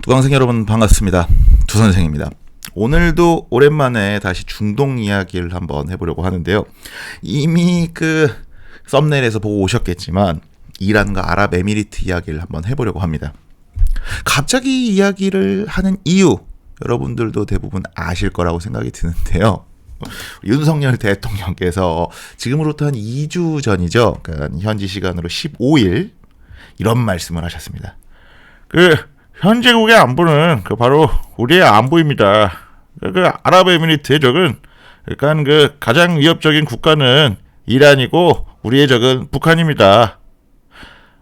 수강생 여러분 반갑습니다. 두선생입니다. 오늘도 오랜만에 다시 중동 이야기를 한번 해보려고 하는데요. 이미 썸네일에서 보고 오셨겠지만 이란과 아랍에미리트 이야기를 한번 해보려고 합니다. 갑자기 이야기를 하는 이유 여러분들도 대부분 아실 거라고 생각이 드는데요. 윤석열 대통령께서 지금으로부터 한 2주 전이죠. 그러니까 현지 시간으로 15일 이런 말씀을 하셨습니다. 현재국의 안보는 바로 우리의 안보입니다. 아랍에미리트의 적은 가장 위협적인 국가는 이란이고 우리의 적은 북한입니다.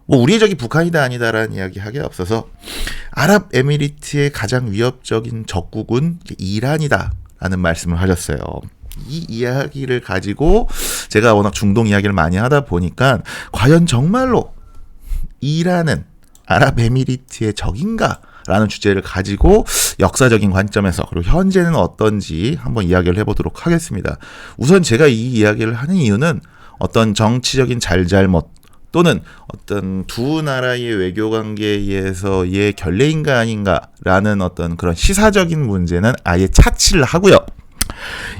우리의 적이 북한이다 아니다라는 이야기 하기에 앞서서 아랍에미리트의 가장 위협적인 적국은 이란이다라는 말씀을 하셨어요. 이 이야기를 가지고 제가 워낙 중동 이야기를 많이 하다 보니까 과연 정말로 이란은 아랍에미리트의 적인가? 라는 주제를 가지고 역사적인 관점에서 그리고 현재는 어떤지 한번 이야기를 해보도록 하겠습니다. 우선 제가 이 이야기를 하는 이유는 어떤 정치적인 잘잘못 또는 어떤 두 나라의 외교 관계에서의 결례인가 아닌가라는 어떤 그런 시사적인 문제는 아예 차치를 하고요.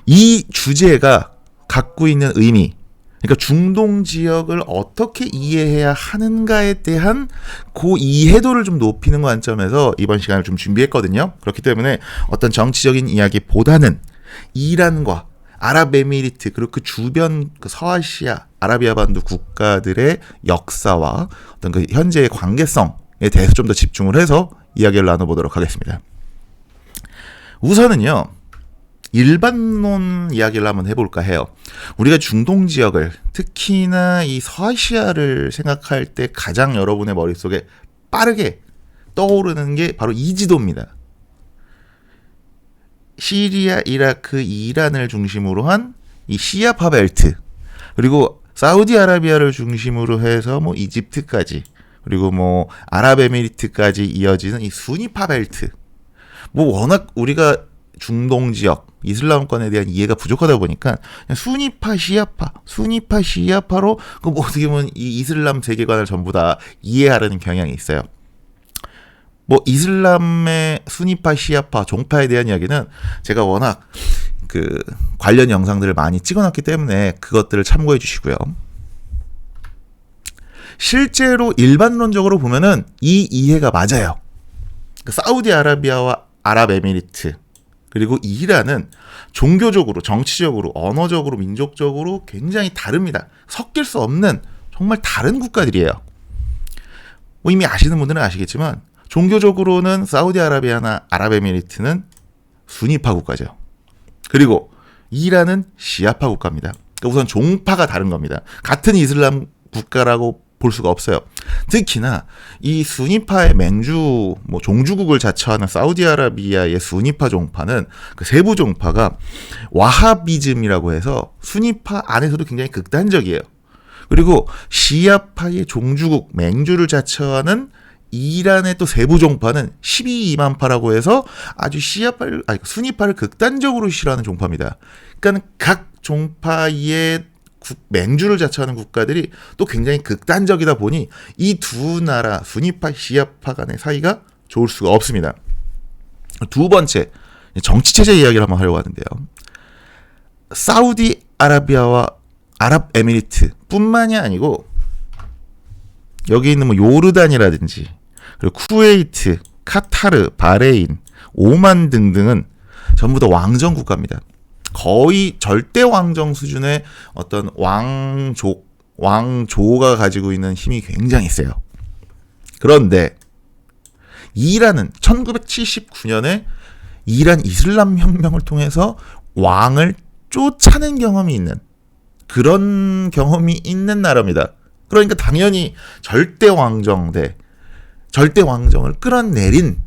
이 주제가 갖고 있는 의미, 그러니까 중동 지역을 어떻게 이해해야 하는가에 대한 그 이해도를 좀 높이는 관점에서 이번 시간을 좀 준비했거든요. 그렇기 때문에 어떤 정치적인 이야기보다는 이란과 아랍에미리트 그리고 그 주변 서아시아, 아라비아 반도 국가들의 역사와 어떤 그 현재의 관계성에 대해서 좀 더 집중을 해서 이야기를 나눠보도록 하겠습니다. 우선은요. 일반론 이야기를 한번 해볼까 해요. 우리가 중동 지역을 특히나 이 서아시아를 생각할 때 가장 여러분의 머릿속에 빠르게 떠오르는 게 바로 이 지도입니다. 시리아, 이라크, 이란을 중심으로 한 이 시아파 벨트, 그리고 사우디아라비아를 중심으로 해서 이집트까지, 그리고 아랍에미리트까지 이어지는 이 수니파 벨트. 워낙 우리가 중동 지역, 이슬람권에 대한 이해가 부족하다 보니까 그냥 수니파, 시아파로 어떻게 보면 이 이슬람 세계관을 전부 다 이해하려는 경향이 있어요. 이슬람의 수니파, 시아파, 종파에 대한 이야기는 제가 워낙 관련 영상들을 많이 찍어놨기 때문에 그것들을 참고해 주시고요. 실제로 일반론적으로 보면은 이 이해가 맞아요. 사우디아라비아와 아랍에미리트 그리고 이란은 종교적으로, 정치적으로, 언어적으로, 민족적으로 굉장히 다릅니다. 섞일 수 없는 정말 다른 국가들이에요. 이미 아시는 분들은 아시겠지만 종교적으로는 사우디아라비아나 아랍에미리트는 수니파 국가죠. 그리고 이란은 시아파 국가입니다. 우선 종파가 다른 겁니다. 같은 이슬람 국가라고 볼 수가 없어요. 특히나 이 수니파의 맹주 종주국을 자처하는 사우디아라비아의 수니파 종파는 그 세부 종파가 와하비즘이라고 해서 수니파 안에서도 굉장히 극단적이에요. 그리고 시아파의 종주국 맹주를 자처하는 이란의 또 세부 종파는 12이만파라고 해서 아주 수니파를 극단적으로 싫어하는 종파입니다. 그러니까 각 종파의 맹주를 자처하는 국가들이 또 굉장히 극단적이다 보니 이 두 나라 수니파, 시아파 간의 사이가 좋을 수가 없습니다. 두 번째, 정치체제 이야기를 한번 하려고 하는데요. 사우디아라비아와 아랍에미리트 뿐만이 아니고 여기 있는 요르단이라든지 그리고 쿠웨이트, 카타르, 바레인, 오만 등등은 전부 다 왕정 국가입니다. 거의 절대 왕정 수준의 어떤 왕조가 가지고 있는 힘이 굉장히 세요. 그런데 이란은 1979년에 이란 이슬람 혁명을 통해서 왕을 쫓아낸 경험이 있는 그런 경험이 있는 나라입니다. 그러니까 당연히 절대 왕정을 끌어내린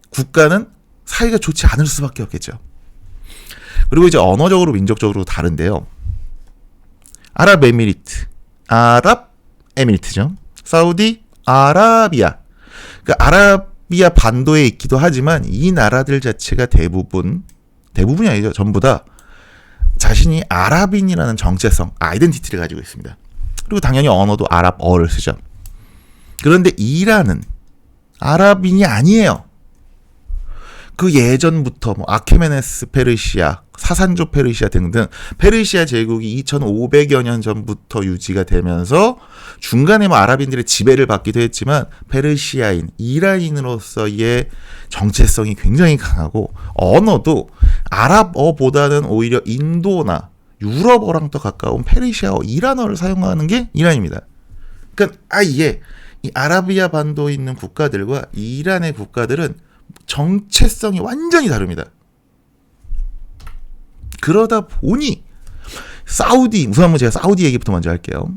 국가는 사이가 좋지 않을 수밖에 없겠죠. 그리고 이제 언어적으로 민족적으로 다른데요. 아랍에미리트죠. 사우디아라비아. 아라비아 반도에 있기도 하지만 이 나라들 자체가 대부분이 아니죠. 전부 다 자신이 아랍인이라는 정체성, 아이덴티티를 가지고 있습니다. 그리고 당연히 언어도 아랍어를 쓰죠. 그런데 이란은 아랍인이 아니에요. 그 예전부터 뭐 아케메네스 페르시아, 사산조 페르시아 등등 페르시아 제국이 2500여 년 전부터 유지가 되면서 중간에 뭐 아랍인들의 지배를 받기도 했지만 페르시아인, 이란인으로서의 정체성이 굉장히 강하고 언어도 아랍어보다는 오히려 인도나 유럽어랑 더 가까운 페르시아어, 이란어를 사용하는 게 이란입니다. 그러니까 아예 이 아라비아 반도에 있는 국가들과 이란의 국가들은 정체성이 완전히 다릅니다. 그러다 보니 사우디, 우선 제가 사우디 얘기부터 먼저 할게요.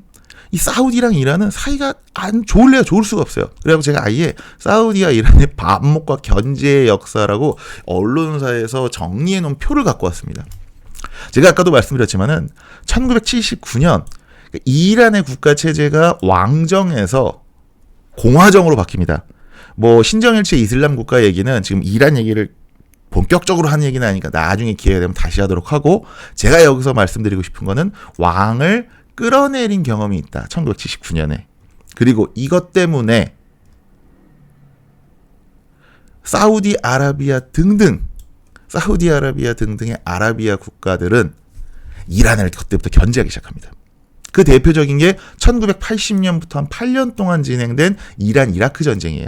이 사우디랑 이란은 사이가 안 좋을래야 좋을 수가 없어요. 그래서 제가 아예 사우디와 이란의 반목과 견제의 역사라고 언론사에서 정리해 놓은 표를 갖고 왔습니다. 제가 아까도 말씀드렸지만은 1979년 이란의 국가 체제가 왕정에서 공화정으로 바뀝니다. 뭐 신정일체 이슬람 국가 얘기는 지금 이란 얘기를 본격적으로 하는 얘기는 아니니까 나중에 기회가 되면 다시 하도록 하고, 제가 여기서 말씀드리고 싶은 거는 왕을 끌어내린 경험이 있다. 1979년에. 그리고 이것 때문에 사우디아라비아 등등의 아라비아 국가들은 이란을 그때부터 견제하기 시작합니다. 그 대표적인 게 1980년부터 한 8년 동안 진행된 이란 이라크 전쟁이에요.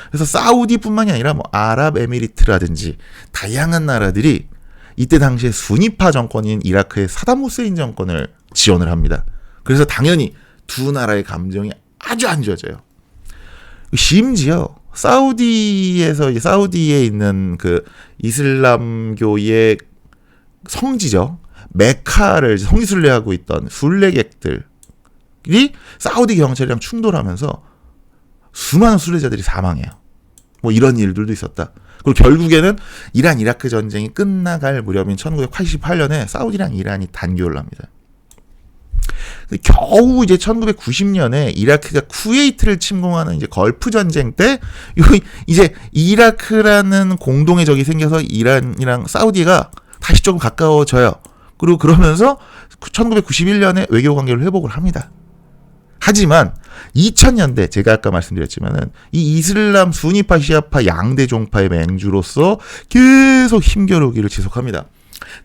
그래서 사우디뿐만이 아니라 뭐 아랍에미리트라든지 다양한 나라들이 이때 당시에 수니파 정권인 이라크의 사담 후세인 정권을 지원을 합니다. 그래서 당연히 두 나라의 감정이 아주 안 좋아져요. 심지어 사우디에 있는 그 이슬람교의 성지죠. 메카를 성지순례하고 있던 순례객들이 사우디 경찰이랑 충돌하면서 수많은 순례자들이 사망해요. 뭐 이런 일들도 있었다. 그리고 결국에는 이란 이라크 전쟁이 끝나갈 무렵인 1988년에 사우디랑 이란이 단교를 합니다. 겨우 이제 1990년에 이라크가 쿠웨이트를 침공하는 이제 걸프 전쟁 때 이제 이라크라는 공동의 적이 생겨서 이란이랑 사우디가 다시 조금 가까워져요. 그리고 그러면서 1991년에 외교 관계를 회복을 합니다. 하지만 2000년대 제가 아까 말씀드렸지만은 이 이슬람 수니파 시아파 양대 종파의 맹주로서 계속 힘겨루기를 지속합니다.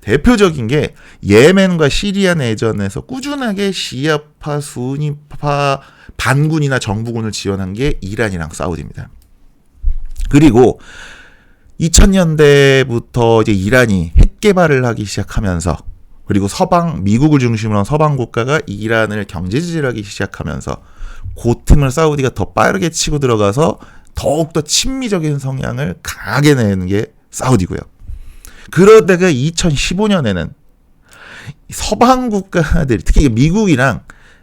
대표적인 게 예멘과 시리아 내전에서 꾸준하게 시아파 수니파 반군이나 정부군을 지원한 게 이란이랑 사우디입니다. 그리고 2000년대부터 이제 이란이 핵 개발을 하기 시작하면서, 그리고 미국을 중심으로 한 서방 국가가 이란을 경제 지지하기 시작하면서 그 틈을 사우디가 더 빠르게 치고 들어가서 더욱더 친미적인 성향을 강하게 내는 게 사우디고요. 그러다가 2015년에는 서방 국가들, 특히 미국이랑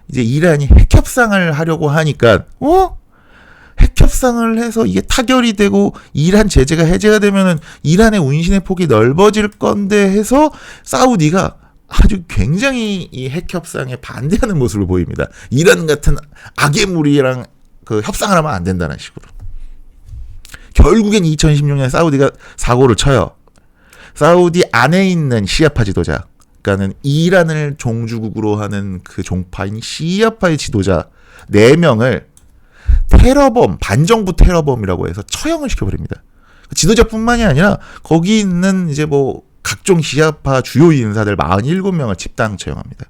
이제 이란이 핵 협상을 하려고 하니까 핵 협상을 해서 이게 타결이 되고 이란 제재가 해제가 되면은 이란의 운신의 폭이 넓어질 건데 해서 사우디가 아주 굉장히 이 핵 협상에 반대하는 모습을 보입니다. 이란 같은 악의 무리랑 그 협상을 하면 안 된다는 식으로. 결국엔 2016년에 사우디가 사고를 쳐요. 사우디 안에 있는 시아파 지도자, 그러니까는 이란을 종주국으로 하는 그 종파인 시아파의 지도자 4명을 테러범, 반정부 테러범이라고 해서 처형을 시켜버립니다. 지도자뿐만이 아니라 거기 있는 이제 뭐 각종 시아파 주요 인사들 47명을 집단 처형합니다.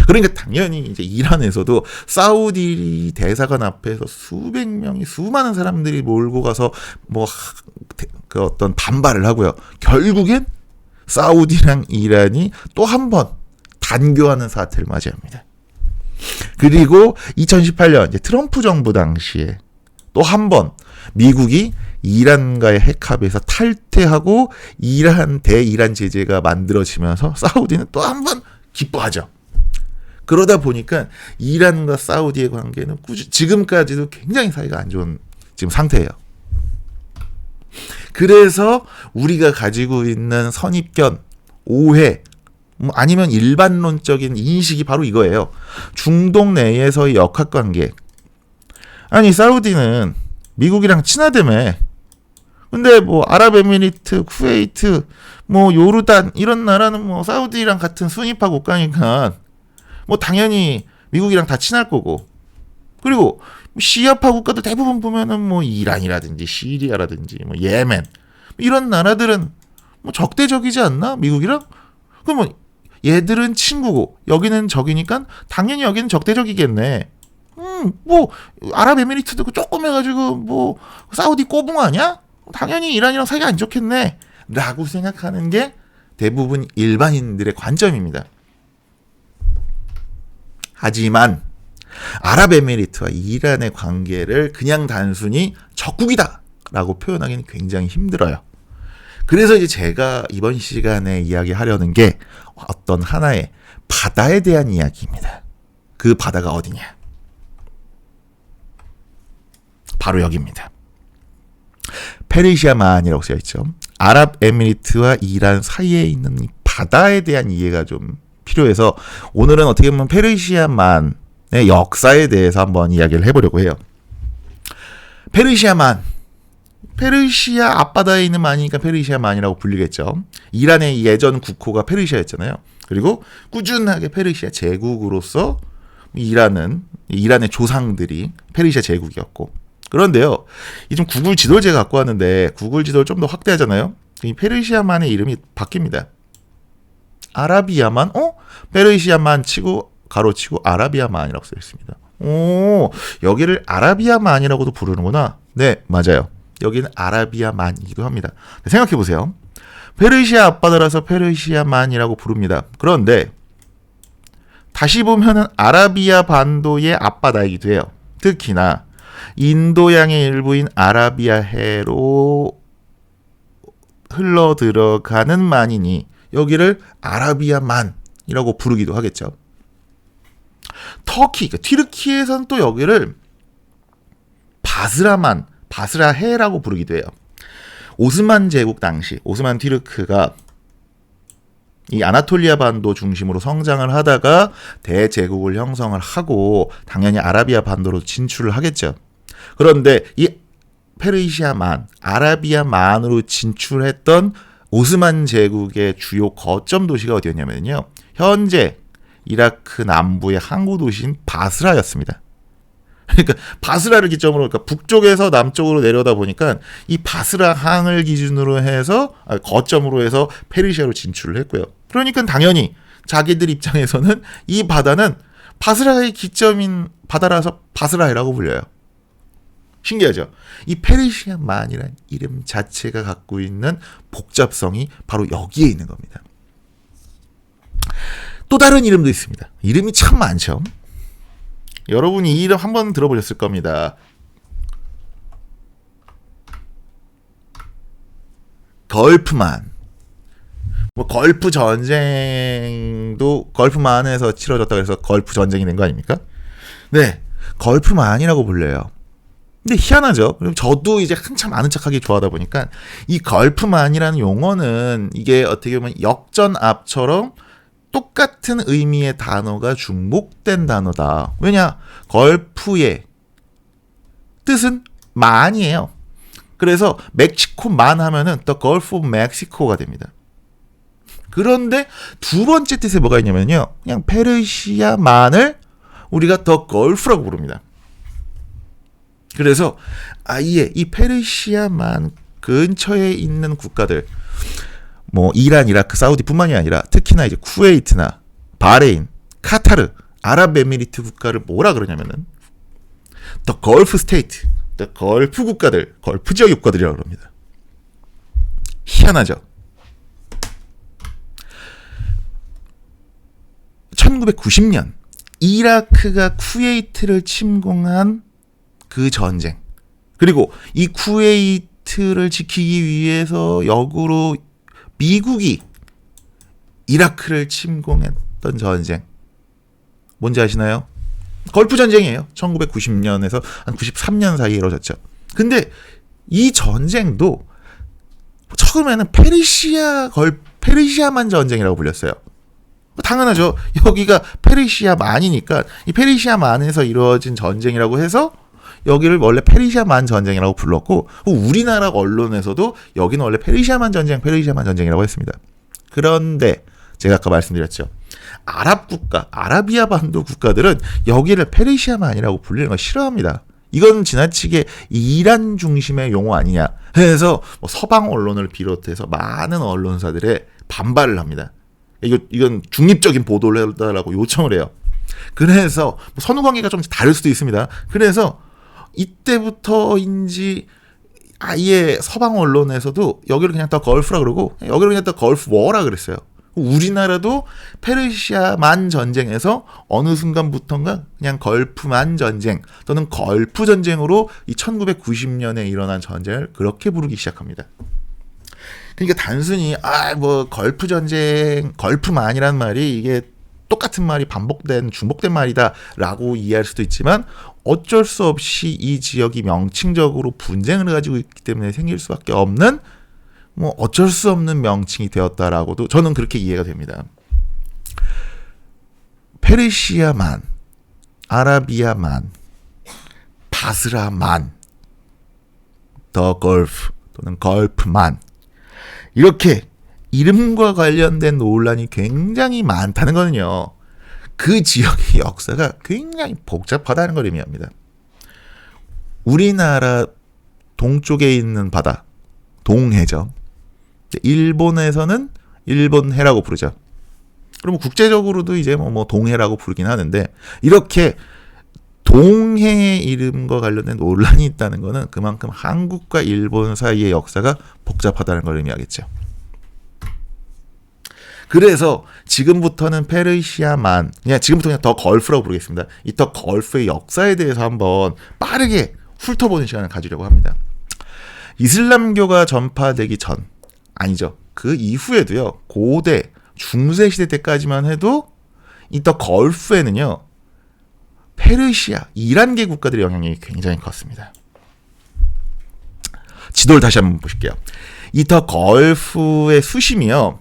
그러니까 당연히 이제 이란에서도 사우디 대사관 앞에서 수백 명이, 수많은 사람들이 몰고 가서 뭐 그 어떤 반발을 하고요. 결국엔 사우디랑 이란이 또 한 번 단교하는 사태를 맞이합니다. 그리고 2018년 이제 트럼프 정부 당시에 또 한 번 미국이 이란과의 핵 합의에서 탈퇴하고 대이란 제재가 만들어지면서 사우디는 또 한 번 기뻐하죠. 그러다 보니까 이란과 사우디의 관계는 지금까지도 굉장히 사이가 안 좋은 지금 상태예요. 그래서 우리가 가지고 있는 선입견, 오해, 아니면 일반론적인 인식이 바로 이거예요. 중동 내에서의 역학관계. 아니 사우디는 미국이랑 친하다며. 근데 뭐 아랍에미리트, 쿠웨이트, 뭐 요르단 이런 나라는 뭐 사우디랑 같은 수니파 국가니까 뭐 당연히 미국이랑 다 친할 거고. 그리고 시아파 국가들 대부분 보면은 뭐 이란이라든지 시리아라든지 뭐 예멘, 이런 나라들은 뭐 적대적이지 않나? 미국이랑? 그럼 뭐 얘들은 친구고 여기는 적이니까 당연히 여기는 적대적이겠네. 뭐 아랍에미리트도 조금 해가지고 뭐 사우디 꼬붕 아니야? 당연히 이란이랑 사이가 안 좋겠네 라고 생각하는 게 대부분 일반인들의 관점입니다. 하지만 아랍에미리트와 이란의 관계를 그냥 단순히 적국이다 라고 표현하기는 굉장히 힘들어요. 그래서 이제 제가 이번 시간에 이야기하려는 게 어떤 하나의 바다에 대한 이야기입니다. 그 바다가 어디냐? 바로 여기입니다. 페르시아만이라고 써있죠. 아랍에미리트와 이란 사이에 있는 이 바다에 대한 이해가 좀 필요해서 오늘은 어떻게 보면 페르시아만의 역사에 대해서 한번 이야기를 해보려고 해요. 페르시아만, 페르시아 앞바다에 있는 만이니까 페르시아만이라고 불리겠죠. 이란의 예전 국호가 페르시아였잖아요. 그리고 꾸준하게 페르시아 제국으로서 이란의 조상들이 페르시아 제국이었고, 그런데요, 이 좀 구글 지도를 제가 갖고 왔는데 구글 지도를 좀 더 확대하잖아요. 이 페르시아만의 이름이 바뀝니다. 아라비아만, 페르시아만 치고 가로치고 아라비아만이라고 써 있습니다. 오, 여기를 아라비아만이라고도 부르는구나. 네, 맞아요. 여기는 아라비아만이기도 합니다. 생각해 보세요. 페르시아 앞바다라서 페르시아만이라고 부릅니다. 그런데 다시 보면은 아라비아 반도의 앞바다이기도 해요. 특히나 인도양의 일부인 아라비아해로 흘러 들어가는 만이니 여기를 아라비아만이라고 부르기도 하겠죠. 터키, 그러니까 튀르키에서는 또 여기를 바스라해라고 부르기도 해요. 오스만 제국 당시 오스만 튀르크가 이 아나톨리아 반도 중심으로 성장을 하다가 대제국을 형성을 하고 당연히 아라비아 반도로 진출을 하겠죠. 그런데 이 페르시아만, 아라비아만으로 진출했던 오스만 제국의 주요 거점 도시가 어디였냐면요. 현재 이라크 남부의 항구 도시인 바스라였습니다. 그러니까 바스라를 기점으로, 그러니까 북쪽에서 남쪽으로 내려다 보니까 이 바스라 항을 기준으로 해서 거점으로 해서 페르시아로 진출을 했고요. 그러니까 당연히 자기들 입장에서는 이 바다는 바스라의 기점인 바다라서 바스라해라고 불려요. 신기하죠? 이 페르시아만이라는 이름 자체가 갖고 있는 복잡성이 바로 여기에 있는 겁니다. 또 다른 이름도 있습니다. 이름이 참 많죠. 여러분이 이 이름 한번 들어보셨을 겁니다. 걸프만. 뭐 걸프 전쟁도 걸프만에서 치러졌다고 해서 걸프 전쟁이 된 거 아닙니까? 네, 걸프만이라고 불려요. 근데 희한하죠. 저도 이제 한참 아는 척하기 좋아하다 보니까 이 걸프만이라는 용어는 이게 어떻게 보면 역전압처럼 똑같은 의미의 단어가 중복된 단어다. 왜냐? 걸프의 뜻은 만이에요. 그래서 멕시코만 하면은 The Gulf of Mexico가 됩니다. 그런데 두 번째 뜻에 뭐가 있냐면요. 그냥 페르시아만을 우리가 The Gulf라고 부릅니다. 그래서 아예 이 페르시아만 근처에 있는 국가들, 뭐 이란, 이라크, 사우디뿐만이 아니라 특히나 이제 쿠웨이트나 바레인, 카타르, 아랍에미리트 국가를 뭐라 그러냐면은 The Gulf State, The 걸프 국가들, 걸프 지역 국가들이라고 합니다. 희한하죠. 1990년 이라크가 쿠웨이트를 침공한 그 전쟁, 그리고 이 쿠웨이트를 지키기 위해서 역으로 미국이 이라크를 침공했던 전쟁, 뭔지 아시나요? 걸프 전쟁이에요. 1990년에서 한 93년 사이에 이루어졌죠. 근데 이 전쟁도 처음에는 페르시아만 전쟁이라고 불렸어요. 당연하죠. 여기가 페르시아만이니까 이 페르시아만에서 이루어진 전쟁이라고 해서 여기를 원래 페르시아만 전쟁이라고 불렀고, 우리나라 언론에서도 여기는 원래 페르시아만 전쟁이라고 했습니다. 그런데 제가 아까 말씀드렸죠. 아랍 국가, 아라비아 반도 국가들은 여기를 페르시아만이라고 불리는 걸 싫어합니다. 이건 지나치게 이란 중심의 용어 아니냐 해서 뭐 서방 언론을 비롯해서 많은 언론사들의 반발을 합니다. 이건 중립적인 보도를 해달라고 요청을 해요. 그래서 뭐 선후 관계가 좀 다를 수도 있습니다. 그래서 이때부터인지 아예 서방 언론에서도 여기를 그냥 더 걸프라 그러고 여기를 그냥 더 걸프 워라 그랬어요. 우리나라도 페르시아만 전쟁에서 어느 순간부터인가 그냥 걸프만 전쟁 또는 걸프 전쟁으로 이 1990년에 일어난 전쟁을 그렇게 부르기 시작합니다. 그러니까 단순히 뭐 걸프 전쟁, 걸프만이란 말이 이게 똑같은 말이 반복된 중복된 말이다라고 이해할 수도 있지만 어쩔 수 없이 이 지역이 명칭적으로 분쟁을 가지고 있기 때문에 생길 수밖에 없는 뭐 어쩔 수 없는 명칭이 되었다라고도 저는 그렇게 이해가 됩니다. 페르시아만, 아라비아만, 바스라만, 더 걸프 또는 걸프만 이렇게 이름과 관련된 논란이 굉장히 많다는 거는요. 그 지역의 역사가 굉장히 복잡하다는 걸 의미합니다. 우리나라 동쪽에 있는 바다, 동해죠. 일본에서는 일본해라고 부르죠. 그러면 국제적으로도 이제 뭐 동해라고 부르긴 하는데 이렇게 동해의 이름과 관련된 논란이 있다는 것은 그만큼 한국과 일본 사이의 역사가 복잡하다는 걸 의미하겠죠. 그래서 지금부터는 페르시아만, 지금부터 그냥 더 걸프라고 부르겠습니다. 이 더 걸프의 역사에 대해서 한번 빠르게 훑어보는 시간을 가지려고 합니다. 이슬람교가 전파되기 전, 아니죠. 그 이후에도요, 고대, 중세 시대 때까지만 해도 이 더 걸프에는요, 페르시아, 이란계 국가들의 영향력이 굉장히 컸습니다. 지도를 다시 한번 보실게요. 이 더 걸프의 수심이요,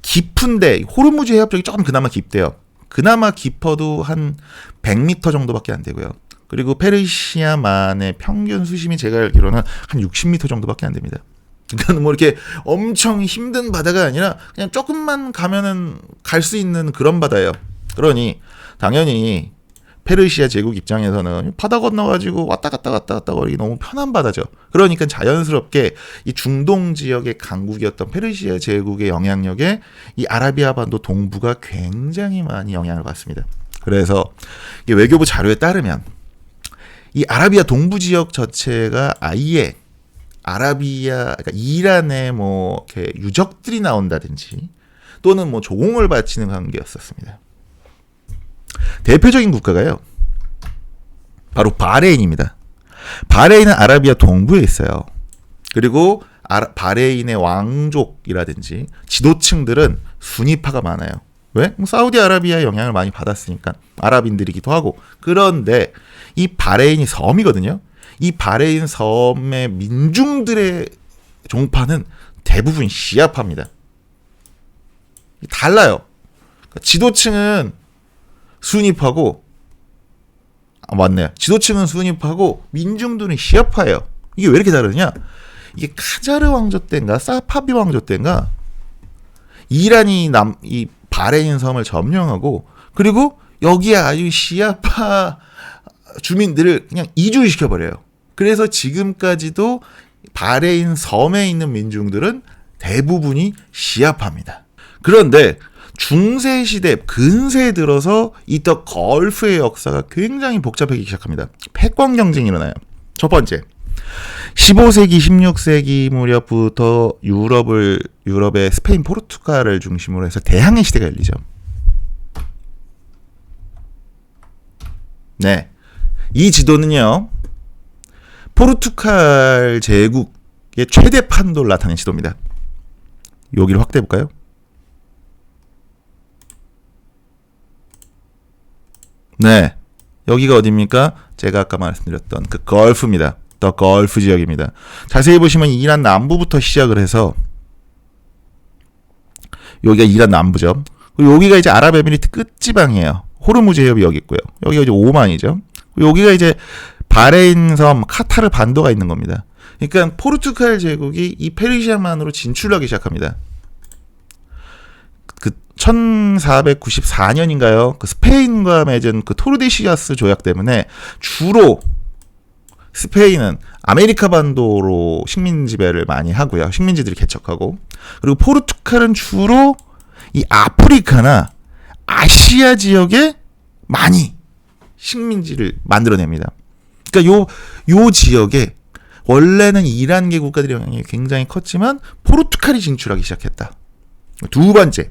깊은데 호르무즈 해협 쪽이 조금 그나마 깊대요. 그나마 깊어도 한 100m 정도밖에 안 되고요. 그리고 페르시아만의 평균 수심이 제가 알기로는 한 60m 정도밖에 안 됩니다. 그러니까 뭐 이렇게 엄청 힘든 바다가 아니라 그냥 조금만 가면은 갈 수 있는 그런 바다예요. 그러니 당연히 페르시아 제국 입장에서는 바다 건너가지고 왔다 갔다 거리기 너무 편한 바다죠. 그러니까 자연스럽게 이 중동 지역의 강국이었던 페르시아 제국의 영향력에 이 아라비아 반도 동부가 굉장히 많이 영향을 받습니다. 그래서 이 외교부 자료에 따르면 이 아라비아 동부 지역 자체가 아예 그러니까 이란의 뭐 이렇게 유적들이 나온다든지 또는 뭐 조공을 바치는 관계였었습니다. 대표적인 국가가요, 바로 바레인입니다. 바레인은 아라비아 동부에 있어요. 그리고 바레인의 왕족이라든지 지도층들은 수니파가 많아요. 왜? 사우디아라비아의 영향을 많이 받았으니까 아랍인들이기도 하고. 그런데 이 바레인이 섬이거든요. 이 바레인 섬의 민중들의 종파는 대부분 시아파입니다. 달라요. 지도층은 수니파고, 맞네요. 지도층은 수니파고 민중들은 시아파예요. 이게 왜 이렇게 다르냐? 이게 카자르 왕조 때인가 사파비 왕조 때인가 이란이 이 바레인 섬을 점령하고 그리고 여기에 아주 시아파 주민들을 그냥 이주시켜버려요. 그래서 지금까지도 바레인 섬에 있는 민중들은 대부분이 시아파입니다. 그런데 중세 시대 근세에 들어서 이 더 걸프의 역사가 굉장히 복잡해지기 시작합니다. 패권 경쟁이 일어나요. 첫 번째, 15세기, 16세기 무렵부터 유럽의 스페인, 포르투갈을 중심으로 해서 대항해 시대가 열리죠. 네, 이 지도는요, 포르투갈 제국의 최대 판도를 나타낸 지도입니다. 여기를 확대해 볼까요? 네, 여기가 어디입니까? 제가 아까 말씀드렸던 그 걸프입니다. 더 걸프 지역입니다. 자세히 보시면 이란 남부부터 시작을 해서 여기가 이란 남부죠. 그리고 여기가 이제 아랍에미리트 끝지방이에요. 호르무즈 해협이 여기 있고요. 여기가 이제 오만이죠. 여기가 이제 바레인 섬, 카타르 반도가 있는 겁니다. 그러니까 포르투갈 제국이 이 페르시아만으로 진출하기 시작합니다. 그 1494년인가요? 그 스페인과 맺은 그 토르데시아스 조약 때문에 주로 스페인은 아메리카 반도로 식민 지배를 많이 하고요. 식민지들이 개척하고. 그리고 포르투갈은 주로 이 아프리카나 아시아 지역에 많이 식민지를 만들어냅니다. 그러니까 요 지역에 원래는 이란계 국가들의 영향이 굉장히 컸지만 포르투갈이 진출하기 시작했다. 두 번째,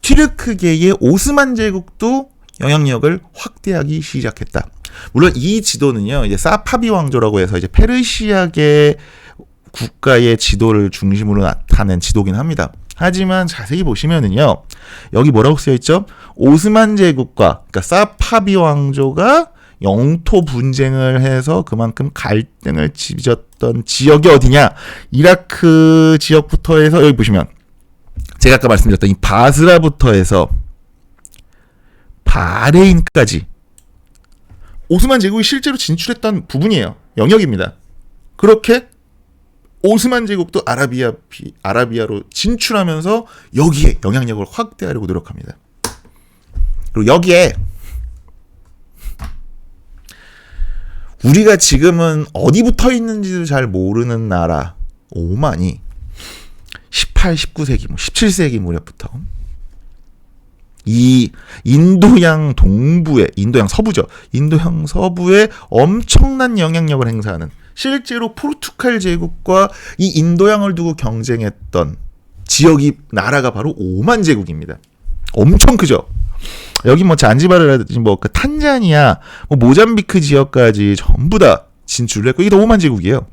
튀르크계의 오스만 제국도 영향력을 확대하기 시작했다. 물론 이 지도는요, 이제 사파비 왕조라고 해서 이제 페르시아계 국가의 지도를 중심으로 나타낸 지도긴 합니다. 하지만 자세히 보시면은요, 여기 뭐라고 쓰여 있죠? 오스만 제국과, 그러니까 사파비 왕조가 영토 분쟁을 해서 그만큼 갈등을 빚었던 지역이 어디냐? 이라크 지역부터 해서 여기 보시면 제가 아까 말씀드렸던 이 바스라부터 해서 바레인까지 오스만 제국이 실제로 진출했던 부분이에요. 영역입니다. 그렇게 오스만 제국도 아라비아로 진출하면서 여기에 영향력을 확대하려고 노력합니다. 그리고 여기에 우리가 지금은 어디 붙어 있는지도 잘 모르는 나라 오만이 18, 19세기, 17세기 무렵부터 이 인도양 동부에, 인도양 서부죠. 인도양 서부에 엄청난 영향력을 행사하는, 실제로 포르투갈 제국과 이 인도양을 두고 경쟁했던 지역이, 나라가 바로 오만 제국입니다. 엄청 크죠. 여기 뭐 잔지바르라든지 뭐 그 탄자니아, 뭐 모잠비크 지역까지 전부 다 진출을 했고, 이게 다 오만 제국이에요.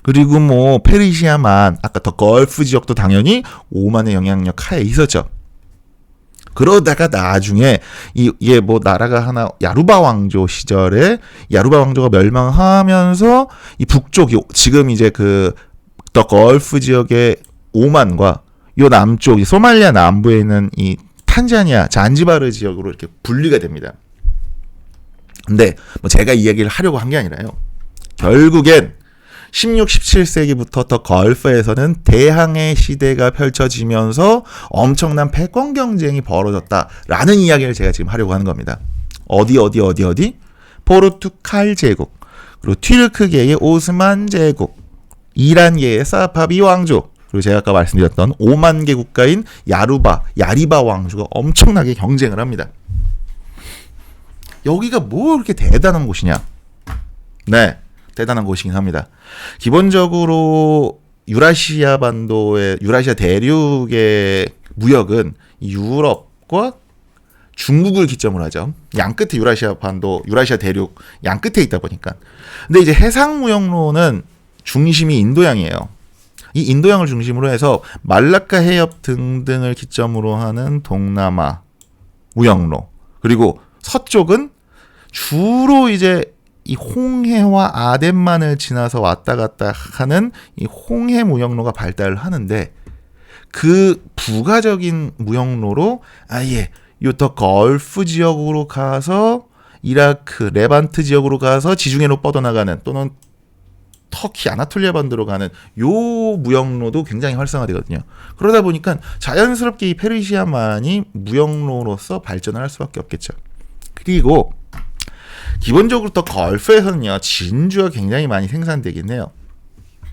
그리고 뭐 페르시아만, 아까 더 걸프 지역도 당연히 오만의 영향력 하에 있었죠. 그러다가 나중에 이게 뭐 나라가 하나, 야루바 왕조 시절에 야루바 왕조가 멸망하면서 이 북쪽이 지금 이제 그 더 걸프 지역의 오만과 요 남쪽, 이 소말리아 남부에 있는 이 탄자니아 잔지바르 지역으로 이렇게 분리가 됩니다. 근데 뭐 제가 이 얘기를 하려고 한 게 아니라요. 결국엔 16, 17세기부터 더 걸프에서는 대항해 시대가 펼쳐지면서 엄청난 패권 경쟁이 벌어졌다라는 이야기를 제가 지금 하려고 하는 겁니다. 어디? 포르투갈 제국, 그리고 튀르크계의 오스만 제국, 이란계의 사파비 왕조, 그리고 제가 아까 말씀드렸던 오만개 국가인 야리바 왕조가 엄청나게 경쟁을 합니다. 여기가 뭐 이렇게 대단한 곳이냐? 네, 대단한 곳이긴 합니다. 기본적으로 유라시아 대륙의 무역은 유럽과 중국을 기점으로 하죠. 양끝에 유라시아 대륙 양끝에 있다 보니까. 근데 이제 해상 무역로는 중심이 인도양이에요. 이 인도양을 중심으로 해서 말라카 해협 등등을 기점으로 하는 동남아 무역로, 그리고 서쪽은 주로 이제 이 홍해와 아덴만을 지나서 왔다 갔다 하는 이 홍해 무역로가 발달을 하는데, 그 부가적인 무역로로 아예 더 걸프 지역으로 가서 이라크, 레반트 지역으로 가서 지중해로 뻗어나가는, 또는 터키, 아나톨리아 반도로 가는 요 무역로도 굉장히 활성화되거든요. 그러다 보니까 자연스럽게 이 페르시아만이 무역로로서 발전을 할 수밖에 없겠죠. 그리고 기본적으로 더 걸프에서는요, 진주가 굉장히 많이 생산되긴 해요.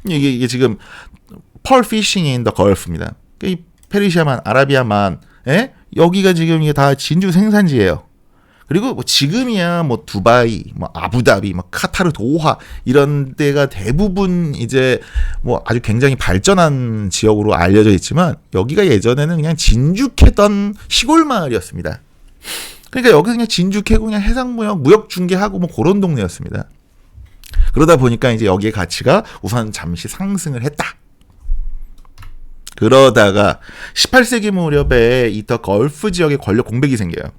이게 지금 펄 피싱인 더 걸프입니다. 이 페르시아만, 아라비아만, 여기가 지금 이게 다 진주 생산지예요. 그리고 뭐 지금이야 뭐 두바이, 뭐 아부다비, 뭐 카타르, 도하 이런 데가 대부분 이제 뭐 아주 굉장히 발전한 지역으로 알려져 있지만, 여기가 예전에는 그냥 진주 캐던 시골 마을이었습니다. 그러니까 여기서 그냥 진주 캐고 그냥 해상무역, 무역 중개하고 뭐 그런 동네였습니다. 그러다 보니까 이제 여기의 가치가 우선 잠시 상승을 했다. 그러다가 18세기 무렵에 이 더 걸프 지역에 권력 공백이 생겨요.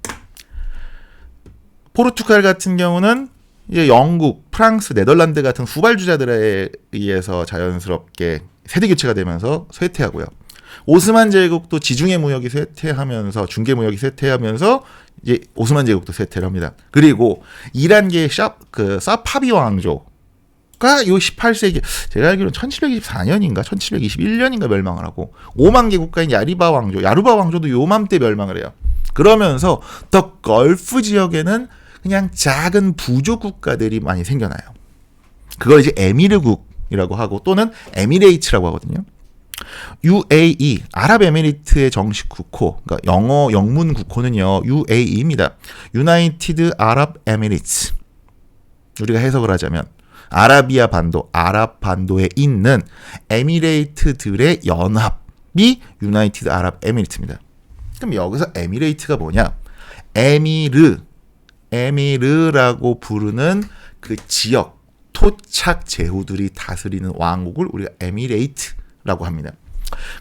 포르투갈 같은 경우는 이제 영국, 프랑스, 네덜란드 같은 후발주자들에 의해서 자연스럽게 세대 교체가 되면서 쇠퇴하고요. 오스만 제국도 지중해 무역이 쇠퇴하면서, 중개 무역이 쇠퇴하면서 이제 오스만 제국도 쇠퇴를 합니다. 그리고 이란계의 사파비 왕조, 요 18세기 제가 알기로는 1724년인가 1721년인가 멸망을 하고 5만 개 국가인 야르바 왕조도 요맘때 멸망을 해요. 그러면서 더 걸프 지역에는 그냥 작은 부족 국가들이 많이 생겨나요. 그걸 이제 에미르국이라고 하고 또는 에미레이츠라고 하거든요. UAE 아랍에미리트의 정식 국호, 그러니까 영어 영문 국호는요 UAE입니다. United Arab Emirates. 우리가 해석을 하자면 아라비아 반도, 아랍 반도에 있는 에미레이트들의 연합이 유나이티드 아랍 에미리트입니다. 그럼 여기서 에미레이트가 뭐냐? 에미르라고 부르는 그 지역 토착 제후들이 다스리는 왕국을 우리가 에미레이트라고 합니다.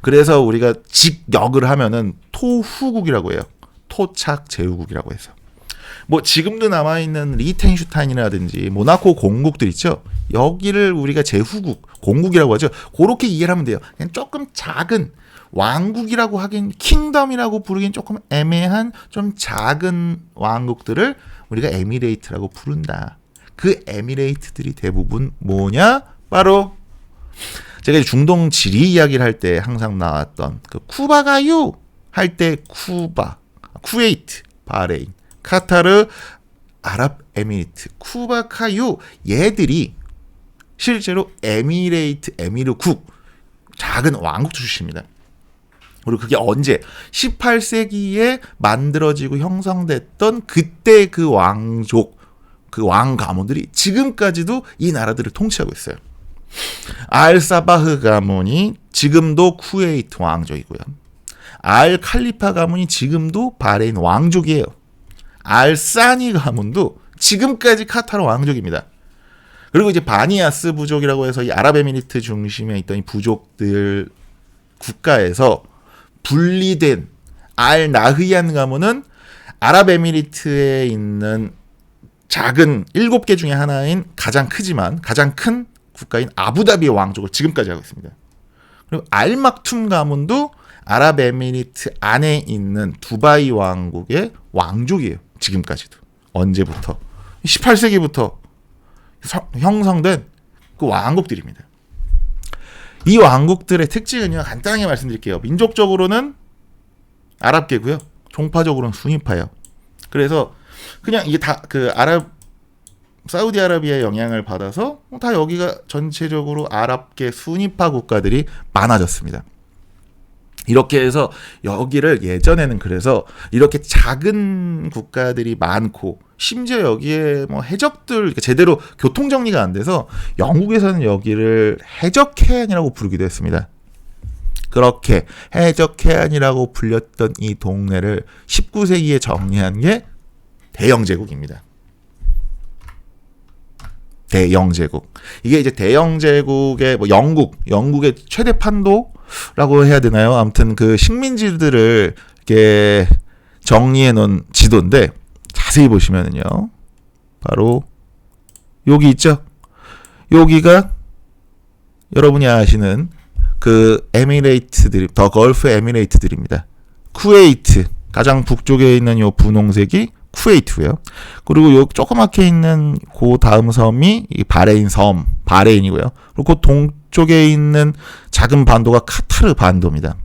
그래서 우리가 직역을 하면은 토후국이라고 해요. 토착 제후국이라고 해서. 뭐 지금도 남아있는 리텐슈타인이라든지 모나코 공국들 있죠. 여기를 우리가 제후국, 공국이라고 하죠. 그렇게 이해를 하면 돼요. 그냥 조금 작은 왕국이라고 하긴 킹덤이라고 부르긴 조금 애매한 좀 작은 왕국들을 우리가 에미레이트라고 부른다. 그 에미레이트들이 대부분 뭐냐? 바로 제가 중동 지리 이야기를 할 때 항상 나왔던 그 쿠바가유 할 때 쿠바, 쿠웨이트, 바레인, 카타르, 아랍에미리트, 쿠바카유 얘들이 실제로 에미레이트, 에미르국 작은 왕국 출신입니다. 그리고 그게 언제 18세기에 만들어지고 형성됐던 그때 그 왕족, 그 왕 가문들이 지금까지도 이 나라들을 통치하고 있어요. 알사바흐 가문이 지금도 쿠웨이트 왕족이고요. 알 칼리파 가문이 지금도 바레인 왕족이에요. 알사니 가문도 지금까지 카타르 왕족입니다. 그리고 이제 바니아스 부족이라고 해서 이 아랍에미리트 중심에 있던 이 부족들 국가에서 분리된 알 나흐얀 가문은 아랍에미리트에 있는 작은 7개 중에 하나인 가장 크지만 가장 큰 국가인 아부다비의 왕족을 지금까지 하고 있습니다. 그리고 알막툼 가문도 아랍에미리트 안에 있는 두바이 왕국의 왕족이에요. 지금까지도. 언제부터? 18세기부터 형성된 그 왕국들입니다. 이 왕국들의 특징은요. 간단하게 말씀드릴게요. 민족적으로는 아랍계고요. 종파적으로는 수니파예요. 그래서 그냥 이게 다 그 사우디아라비아의 영향을 받아서 다 여기가 전체적으로 아랍계 수니파 국가들이 많아졌습니다. 이렇게 해서 여기를 예전에는 그래서 이렇게 작은 국가들이 많고 심지어 여기에 뭐 해적들 제대로 교통 정리가 안 돼서 영국에서는 여기를 해적해안이라고 부르기도 했습니다. 그렇게 해적해안이라고 불렸던 이 동네를 19세기에 정리한 게 대영제국입니다. 대영제국. 이게 이제 대영제국의 뭐 영국의 최대 판도라고 해야 되나요? 아무튼 그 식민지들을 이렇게 정리해 놓은 지도인데 자세히 보시면은요. 바로 여기 있죠. 여기가 여러분이 아시는 그 에미레이트들, 더 걸프 에미레이트들입니다. 쿠웨이트, 가장 북쪽에 있는 요 분홍색이 쿠웨이트고요. 그리고 요 조그맣게 있는 그 다음 섬이 이 바레인 섬, 바레인이고요. 그리고 그 동쪽에 있는 작은 반도가 카타르 반도입니다.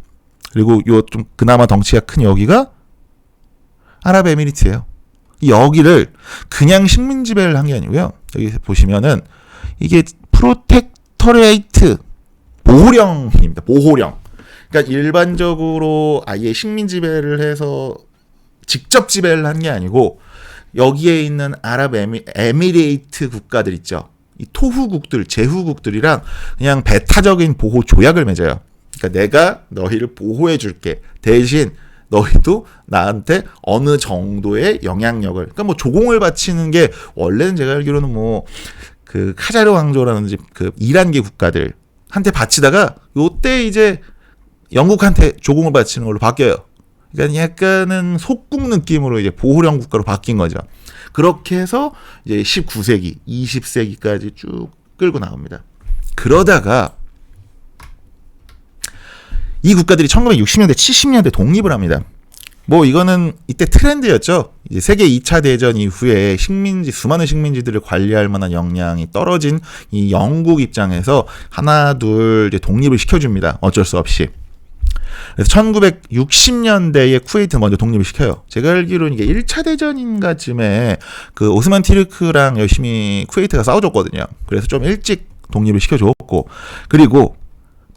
그리고 요 좀 그나마 덩치가 큰 여기가 아랍에미리트예요. 여기를 그냥 식민 지배를 한 게 아니고요. 여기 보시면은 이게 프로텍터레이트 보호령입니다. 보호령. 그러니까 일반적으로 아예 식민 지배를 해서 직접 지배를 한 게 아니고 여기에 있는 에미레이트 국가들 있죠. 이 토후국들, 제후국들이랑 그냥 배타적인 보호 조약을 맺어요. 그러니까 내가 너희를 보호해 줄게. 대신 너희도 나한테 어느 정도의 영향력을, 그러니까 뭐 조공을 바치는 게 원래는 제가 알기로는 뭐 그 카자르 왕조라든지 그 이란계 국가들 한테 바치다가 요때 이제 영국한테 조공을 바치는 걸로 바뀌어요. 그러니까 약간은 속국 느낌으로 이제 보호령 국가로 바뀐 거죠. 그렇게 해서 이제 19세기, 20세기까지 쭉 끌고 나갑니다. 그러다가 이 국가들이 1960년대, 70년대 독립을 합니다. 뭐 이거는 이때 트렌드였죠. 이제 세계 2차 대전 이후에 수많은 식민지들을 관리할 만한 역량이 떨어진 이 영국 입장에서 하나 둘 이제 독립을 시켜줍니다. 어쩔 수 없이. 그래서 1960년대에 쿠웨이트는 먼저 독립을 시켜요. 제가 알기로는 이게 1차 대전인가쯤에 그 오스만 티르크랑 열심히 쿠웨이트가 싸워줬거든요. 그래서 좀 일찍 독립을 시켜줬고, 그리고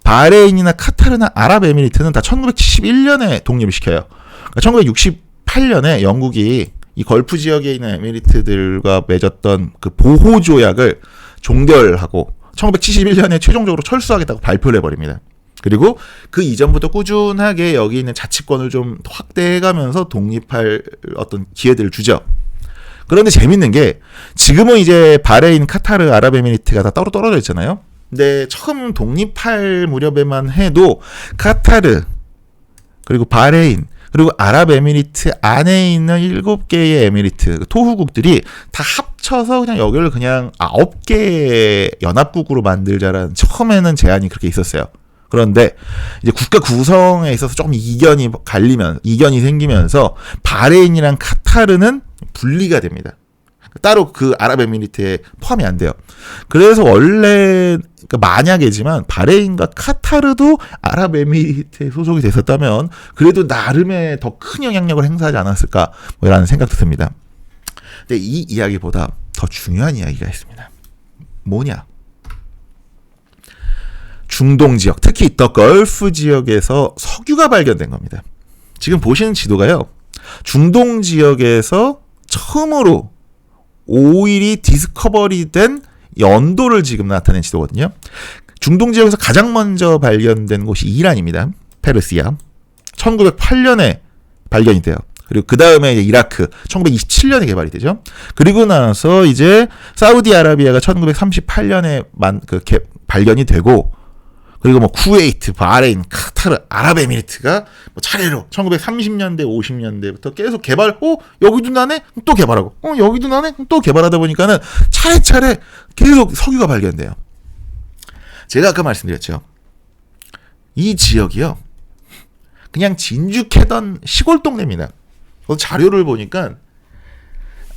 바레인이나 카타르나 아랍에미리트는 다 1971년에 독립을 시켜요. 1968년에 영국이 이 걸프 지역에 있는 에미리트들과 맺었던 그 보호 조약을 종결하고 1971년에 최종적으로 철수하겠다고 발표를 해버립니다. 그리고 그 이전부터 꾸준하게 여기 있는 자치권을 좀 확대해가면서 독립할 어떤 기회들을 주죠. 그런데 재밌는 게 지금은 이제 바레인, 카타르, 아랍에미리트가 다 따로 떨어져 있잖아요. 근데 처음 독립할 무렵에만 해도 카타르, 그리고 바레인, 그리고 아랍에미리트 안에 있는 7개의 에미리트, 토후국들이 다 합쳐서 그냥 여기를 그냥 9개의 연합국으로 만들자라는 처음에는 제안이 그렇게 있었어요. 그런데 이제 국가 구성에 있어서 조금 이견이 생기면서 바레인이랑 카타르는 분리가 됩니다. 따로 그 아랍에미리트에 포함이 안 돼요. 그래서 원래 그러니까 만약이지만 바레인과 카타르도 아랍에미리트에 소속이 됐었다면 그래도 나름의 더 큰 영향력을 행사하지 않았을까 라는 생각도 듭니다. 근데 이 이야기보다 더 중요한 이야기가 있습니다. 뭐냐? 중동 지역, 특히 더 걸프 지역에서 석유가 발견된 겁니다. 지금 보시는 지도가요, 중동 지역에서 처음으로 오일이 디스커버리 된 연도를 지금 나타낸 지도거든요. 중동 지역에서 가장 먼저 발견된 곳이 이란입니다. 페르시아. 1908년에 발견이 돼요. 그리고 그 다음에 이라크 1927년에 개발이 되죠. 그리고 나서 이제 사우디아라비아가 1938년에 발견이 되고, 그리고 뭐 쿠웨이트, 바레인, 카타르, 아랍에미리트가 뭐 차례로 1930년대, 50년대부터 계속 개발, 여기도 나네? 또 개발하고, 여기도 나네? 또 개발하다 보니까는 차례차례 계속 석유가 발견돼요. 제가 아까 말씀드렸죠. 이 지역이요, 그냥 진주 캐던 시골 동네입니다. 자료를 보니까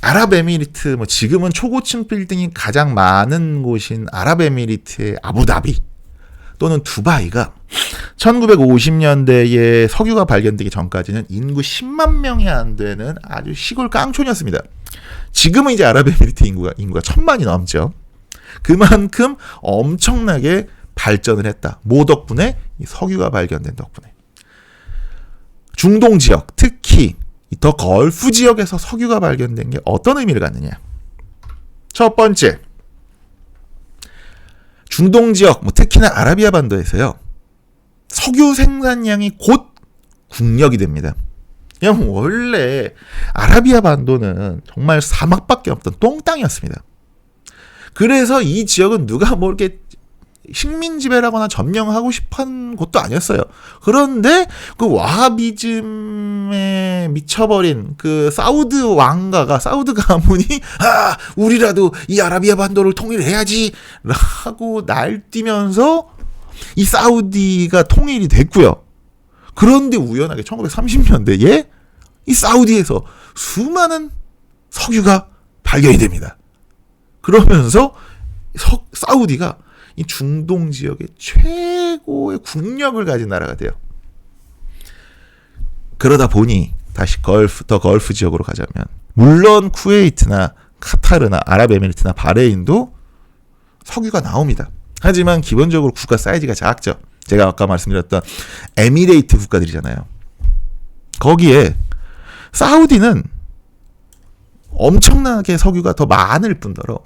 아랍에미리트, 뭐 지금은 초고층 빌딩이 가장 많은 곳인 아랍에미리트의 아부다비 또는 두바이가 1950년대에 석유가 발견되기 전까지는 인구 10만 명이 안 되는 아주 시골 깡촌이었습니다. 지금은 이제 아랍에미리트 인구가 1000만이 넘죠. 그만큼 엄청나게 발전을 했다. 뭐 덕분에? 이 석유가 발견된 덕분에. 중동 지역, 특히 더 걸프 지역에서 석유가 발견된 게 어떤 의미를 갖느냐? 첫 번째, 중동 지역, 특히나 아라비아 반도에서요, 석유 생산량이 곧 국력이 됩니다. 그냥 원래 아라비아 반도는 정말 사막밖에 없던 똥땅이었습니다. 그래서 이 지역은 누가 뭐 이렇게 식민지배라거나 점령하고 싶은 곳도 아니었어요. 그런데 그 와하비즘에 미쳐버린 그 사우드 가문이 우리라도 이 아라비아 반도를 통일해야지 라고 날뛰면서 이 사우디가 통일이 됐고요. 그런데 우연하게 1930년대에 이 사우디에서 수많은 석유가 발견이 됩니다. 그러면서 사우디가 이 중동 지역의 최고의 국력을 가진 나라가 돼요. 그러다 보니 다시 더 걸프 지역으로 가자면, 물론 쿠웨이트나 카타르나 아랍에미리트나 바레인도 석유가 나옵니다. 하지만 기본적으로 국가 사이즈가 작죠. 제가 아까 말씀드렸던 에미레이트 국가들이잖아요. 거기에 사우디는 엄청나게 석유가 더 많을 뿐더러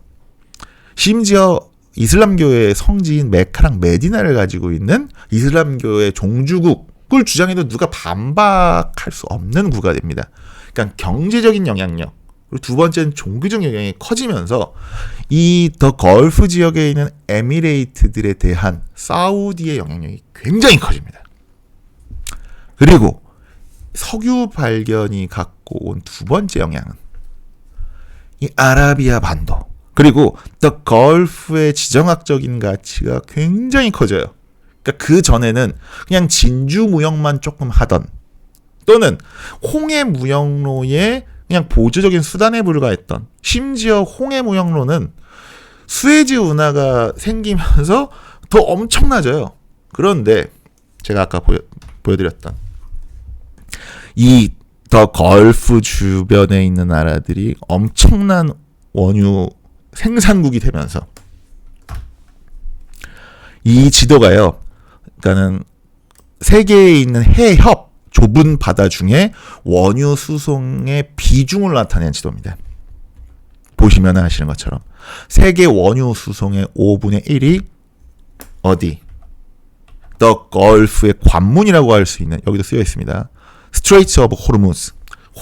심지어 이슬람교의 성지인 메카랑 메디나를 가지고 있는 이슬람교의 종주국을 주장해도 누가 반박할 수 없는 구가 됩니다. 그러니까 경제적인 영향력, 그리고 두 번째는 종교적 영향이 커지면서 이 더 걸프 지역에 있는 에미레이트들에 대한 사우디의 영향력이 굉장히 커집니다. 그리고 석유 발견이 갖고 온 두 번째 영향은 이 아라비아 반도, 그리고 더 걸프의 지정학적인 가치가 굉장히 커져요. 그러니까 그 전에는 그냥 진주 무역만 조금 하던 또는 홍해 무역로의 그냥 보조적인 수단에 불과했던, 심지어 홍해 무역로는 수에즈 운하가 생기면서 더 엄청나져요. 그런데 제가 아까 보여드렸던 이 더 걸프 주변에 있는 나라들이 엄청난 원유 생산국이 되면서 이 지도가요, 그러니까는 세계에 있는 해협 좁은 바다 중에 원유 수송의 비중을 나타낸 지도입니다. 보시면 아시는 것처럼 세계 원유 수송의 5분의 1이 어디? 더 걸프의 관문이라고 할 수 있는, 여기도 쓰여 있습니다. 스트레이트 오브 호르무즈,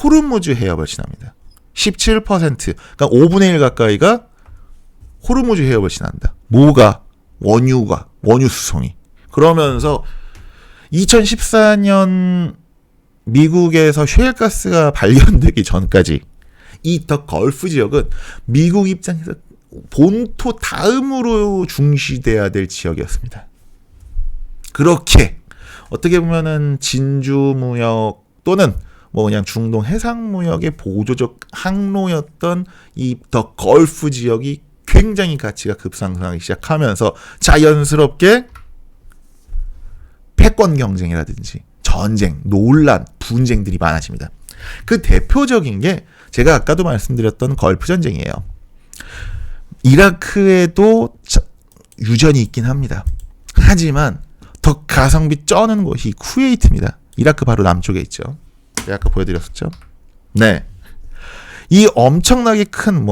호르무즈 해협을 지납니다. 17%, 그러니까 5분의 1 가까이가 호르무즈 해협을 지난다. 뭐가? 원유 수송이. 그러면서 2014년 미국에서 셰일가스가 발견되기 전까지 이 더 걸프 지역은 미국 입장에서 본토 다음으로 중시돼야 될 지역이었습니다. 그렇게 어떻게 보면은 진주 무역 또는 뭐 그냥 중동 해상 무역의 보조적 항로였던 이 더 걸프 지역이 굉장히 가치가 급상승하기 시작하면서 자연스럽게 패권 경쟁이라든지 전쟁, 논란, 분쟁들이 많아집니다. 그 대표적인 게 제가 아까도 말씀드렸던 걸프 전쟁이에요. 이라크에도 유전이 있긴 합니다. 하지만 더 가성비 쩌는 곳이 쿠웨이트입니다. 이라크 바로 남쪽에 있죠. 제가 아까 보여드렸었죠. 네, 이 엄청나게 큰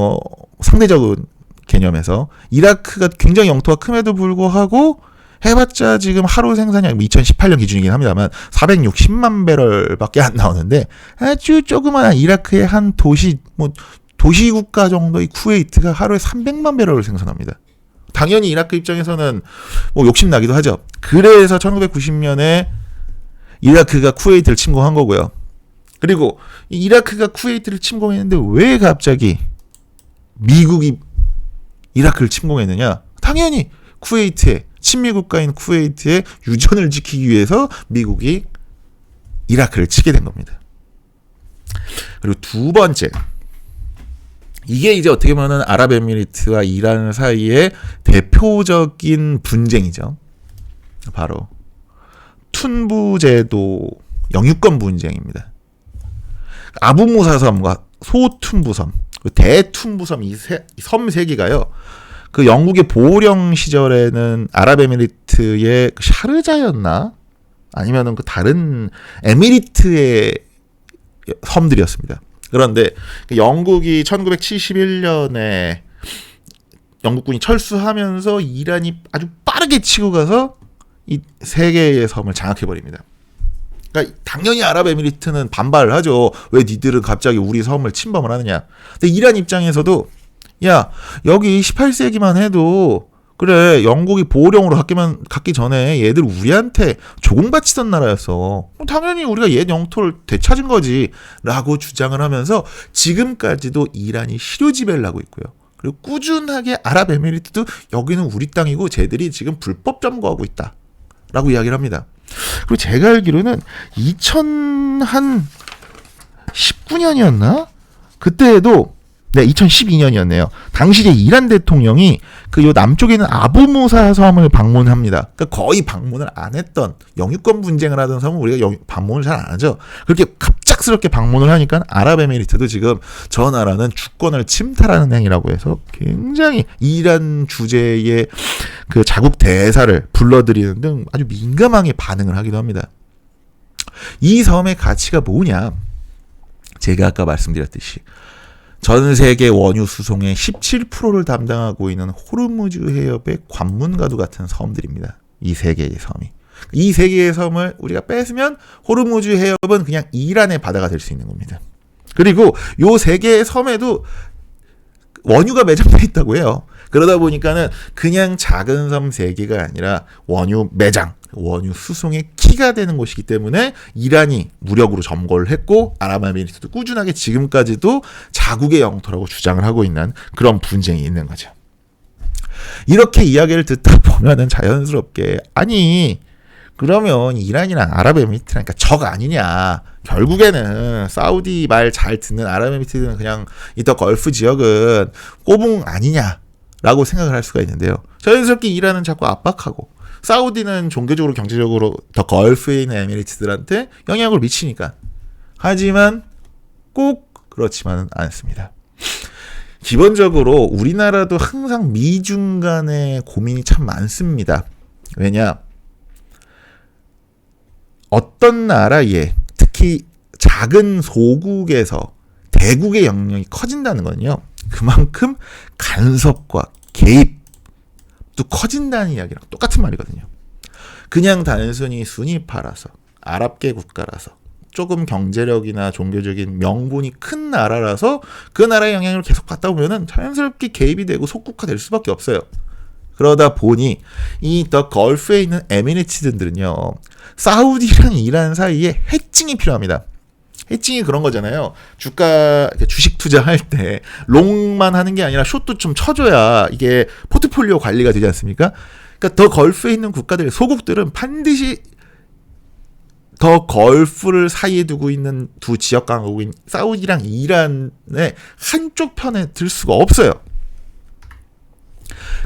상대적인 개념에서 이라크가 굉장히 영토가 큼에도 불구하고 해봤자 지금 하루 생산이 2018년 기준이긴 합니다만 460만 배럴밖에 안 나오는데 아주 조그마한 이라크의 한 도시국가 정도의 쿠웨이트가 하루에 300만 배럴을 생산합니다. 당연히 이라크 입장에서는 욕심나기도 하죠. 그래서 1990년에 이라크가 쿠웨이트를 침공한 거고요. 그리고 이라크가 쿠웨이트를 침공했는데 왜 갑자기 미국이 이라크를 침공했느냐? 당연히 쿠웨이트의 친미국가인 쿠웨이트의 유전을 지키기 위해서 미국이 이라크를 치게 된 겁니다. 그리고 두 번째, 이게 이제 어떻게 보면 아랍에미리트와 이란 사이의 대표적인 분쟁이죠. 바로 툰부제도 영유권 분쟁입니다. 아부무사 섬과 소툰부섬, 대툰부섬 이 섬 세 개가요. 그 영국의 보호령 시절에는 아랍에미리트의 샤르자였나? 아니면은 그 다른 에미리트의 섬들이었습니다. 그런데 영국이 1971년에 영국군이 철수하면서 이란이 아주 빠르게 치고 가서 이 세 개의 섬을 장악해버립니다. 그러니까 당연히 아랍에미리트는 반발을 하죠. 왜 니들은 갑자기 우리 섬을 침범을 하느냐. 근데 이란 입장에서도 야, 여기 18세기만 해도 그래, 영국이 보호령으로 갖기 전에 얘들 우리한테 조공바치던 나라였어. 당연히 우리가 얘 영토를 되찾은 거지 라고 주장을 하면서 지금까지도 이란이 실효지배를 하고 있고요. 그리고 꾸준하게 아랍에미리트도 여기는 우리 땅이고 쟤들이 지금 불법 점거하고 있다 라고 이야기를 합니다. 그리고 제가 알기로는 2019년이었나? 그때에도 2012년이었네요. 당시 이란 대통령이 그 요 남쪽에 있는 아부무사 섬을 방문합니다. 그러니까 거의 방문을 안 했던, 영유권 분쟁을 하던 섬은 우리가 방문을 잘 안 하죠. 그렇게 갑작스럽게 방문을 하니까 아랍에미리트도 지금 저 나라는 주권을 침탈하는 행위라고 해서 굉장히 이란 주재의 그 자국 대사를 불러들이는 등 아주 민감하게 반응을 하기도 합니다. 이 섬의 가치가 뭐냐? 제가 아까 말씀드렸듯이 전 세계 원유 수송의 17%를 담당하고 있는 호르무즈 해협의 관문과도 같은 섬들입니다. 이 세 개의 섬이. 이 세 개의 섬을 우리가 뺏으면 호르무즈 해협은 그냥 이란의 바다가 될 수 있는 겁니다. 그리고 요 세 개의 섬에도 원유가 매장돼 있다고 해요. 그러다 보니까는 그냥 작은 섬 세 개가 아니라 원유 매장, 원유 수송의 키가 되는 곳이기 때문에 이란이 무력으로 점거를 했고 아랍에미리트도 꾸준하게 지금까지도 자국의 영토라고 주장을 하고 있는 그런 분쟁이 있는 거죠. 이렇게 이야기를 듣다 보면은 자연스럽게 아니 그러면 이란이랑 아랍에미리트라니까 적 아니냐. 결국에는 사우디 말 잘 듣는 아랍에미리트는 그냥 이더 걸프 지역은 꼬붕 아니냐라고 생각을 할 수가 있는데요. 자연스럽게 이란은 자꾸 압박하고 사우디는 종교적으로 경제적으로 더 걸프에 있는 에미리트들한테 영향을 미치니까. 하지만 꼭 그렇지만은 않습니다. 기본적으로 우리나라도 항상 미중 간의 고민이 참 많습니다. 왜냐? 어떤 나라에 특히 작은 소국에서 대국의 영향이 커진다는 건요. 그만큼 간섭과 개입도 커진다는 이야기랑 똑같은 말이거든요. 그냥 단순히 순위파라서 아랍계 국가라서 조금 경제력이나 종교적인 명분이 큰 나라라서 그 나라의 영향을 계속 받다 보면은 자연스럽게 개입이 되고 속국화될 수밖에 없어요. 그러다 보니 이 더 걸프에 있는 에미리트들은요, 사우디랑 이란 사이에 해칭이 필요합니다. 해칭이 그런 거잖아요. 주식 투자할 때 롱만 하는 게 아니라 숏도 좀 쳐줘야 이게 포트폴리오 관리가 되지 않습니까? 그러니까 더 걸프에 있는 국가들, 소국들은 반드시 더 걸프를 사이에 두고 있는 두 지역 강국인 사우디랑 이란의 한쪽 편에 들 수가 없어요.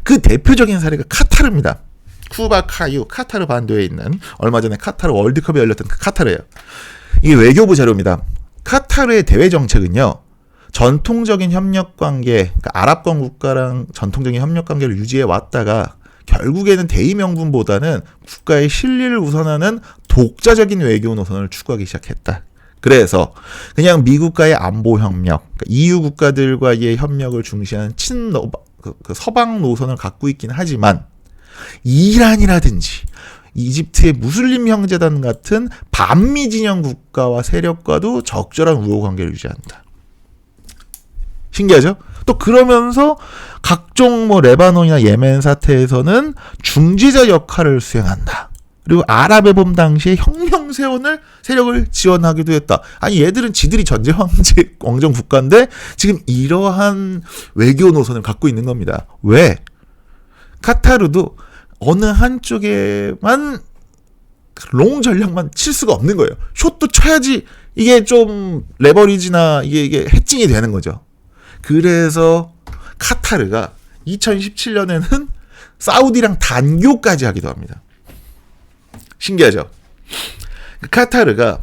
그 대표적인 사례가 카타르입니다. 쿠바 카유 카타르 반도에 있는 얼마 전에 카타르 월드컵이 열렸던 그 카타르예요. 이게 외교부 자료입니다. 카타르의 대외 정책은요, 전통적인 협력 관계, 그러니까 아랍권 국가랑 전통적인 협력 관계를 유지해 왔다가 결국에는 대의 명분보다는 국가의 실리를 우선하는 독자적인 외교 노선을 추구하기 시작했다. 그래서 그냥 미국과의 안보 협력, 그러니까 EU 국가들과의 협력을 중시하는 서방 노선을 갖고 있긴 하지만 이란이라든지 이집트의 무슬림 형제단 같은 반미 진영 국가와 세력과도 적절한 우호 관계를 유지한다. 신기하죠? 또 그러면서 각종 레바논이나 예멘 사태에서는 중재자 역할을 수행한다. 그리고 아랍의 봄 당시에 혁명 세력을 지원하기도 했다. 아니 얘들은 지들이 전제 왕정 국가인데 지금 이러한 외교 노선을 갖고 있는 겁니다. 왜? 카타르도 어느 한쪽에만 롱 전략만 칠 수가 없는 거예요. 숏도 쳐야지 이게 좀 레버리지나 이게 해칭이 되는 거죠. 그래서 카타르가 2017년에는 사우디랑 단교까지 하기도 합니다. 신기하죠? 카타르가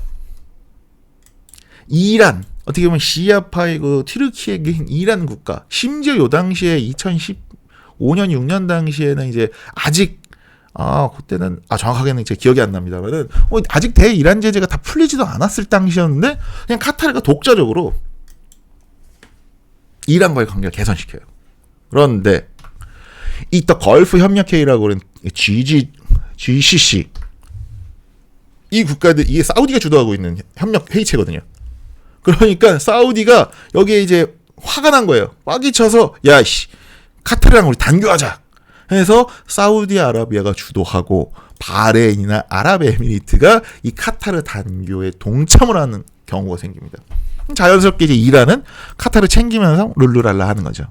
이란, 어떻게 보면 시아파이고 튀르키예계인 이란 국가, 심지어 요 당시에 2015년 6년 당시에는 이제 아직 그때는 정확하게는 제 기억이 안 납니다만은 아직 대이란 제재가 다 풀리지도 않았을 당시였는데 그냥 카타르가 독자적으로 이란과의 관계를 개선시켜요. 그런데 이 더 걸프 협력회의라고 하는 GCC 이 국가들, 이게 사우디가 주도하고 있는 협력 회의체거든요. 그러니까 사우디가 여기에 이제 화가 난 거예요. 빡이 쳐서 카타르랑 우리 단교하자 해서 사우디아라비아가 주도하고 바레인이나 아랍에미리트가 이 카타르 단교에 동참을 하는 경우가 생깁니다. 자연스럽게 이제 이란은 카타르 챙기면서 룰루랄라 하는 거죠.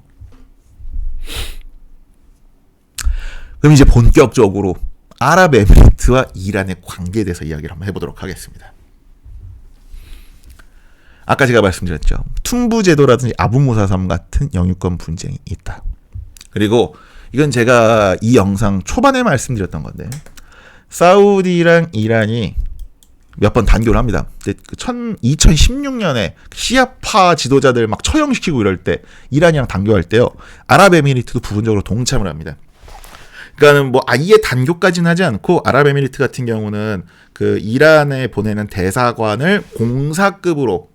그럼 이제 본격적으로 아랍에미리트와 이란의 관계에 대해서 이야기를 한번 해보도록 하겠습니다. 아까 제가 말씀드렸죠. 툰부 제도라든지 아부무사섬 같은 영유권 분쟁이 있다. 그리고 이건 제가 이 영상 초반에 말씀드렸던 건데 사우디랑 이란이 몇 번 단교를 합니다. 2016년에 시아파 지도자들 막 처형시키고 이럴 때 이란이랑 단교할 때요. 아랍에미리트도 부분적으로 동참을 합니다. 그러니까는 아예 단교까지는 하지 않고 아랍에미리트 같은 경우는 그 이란에 보내는 대사관을 공사급으로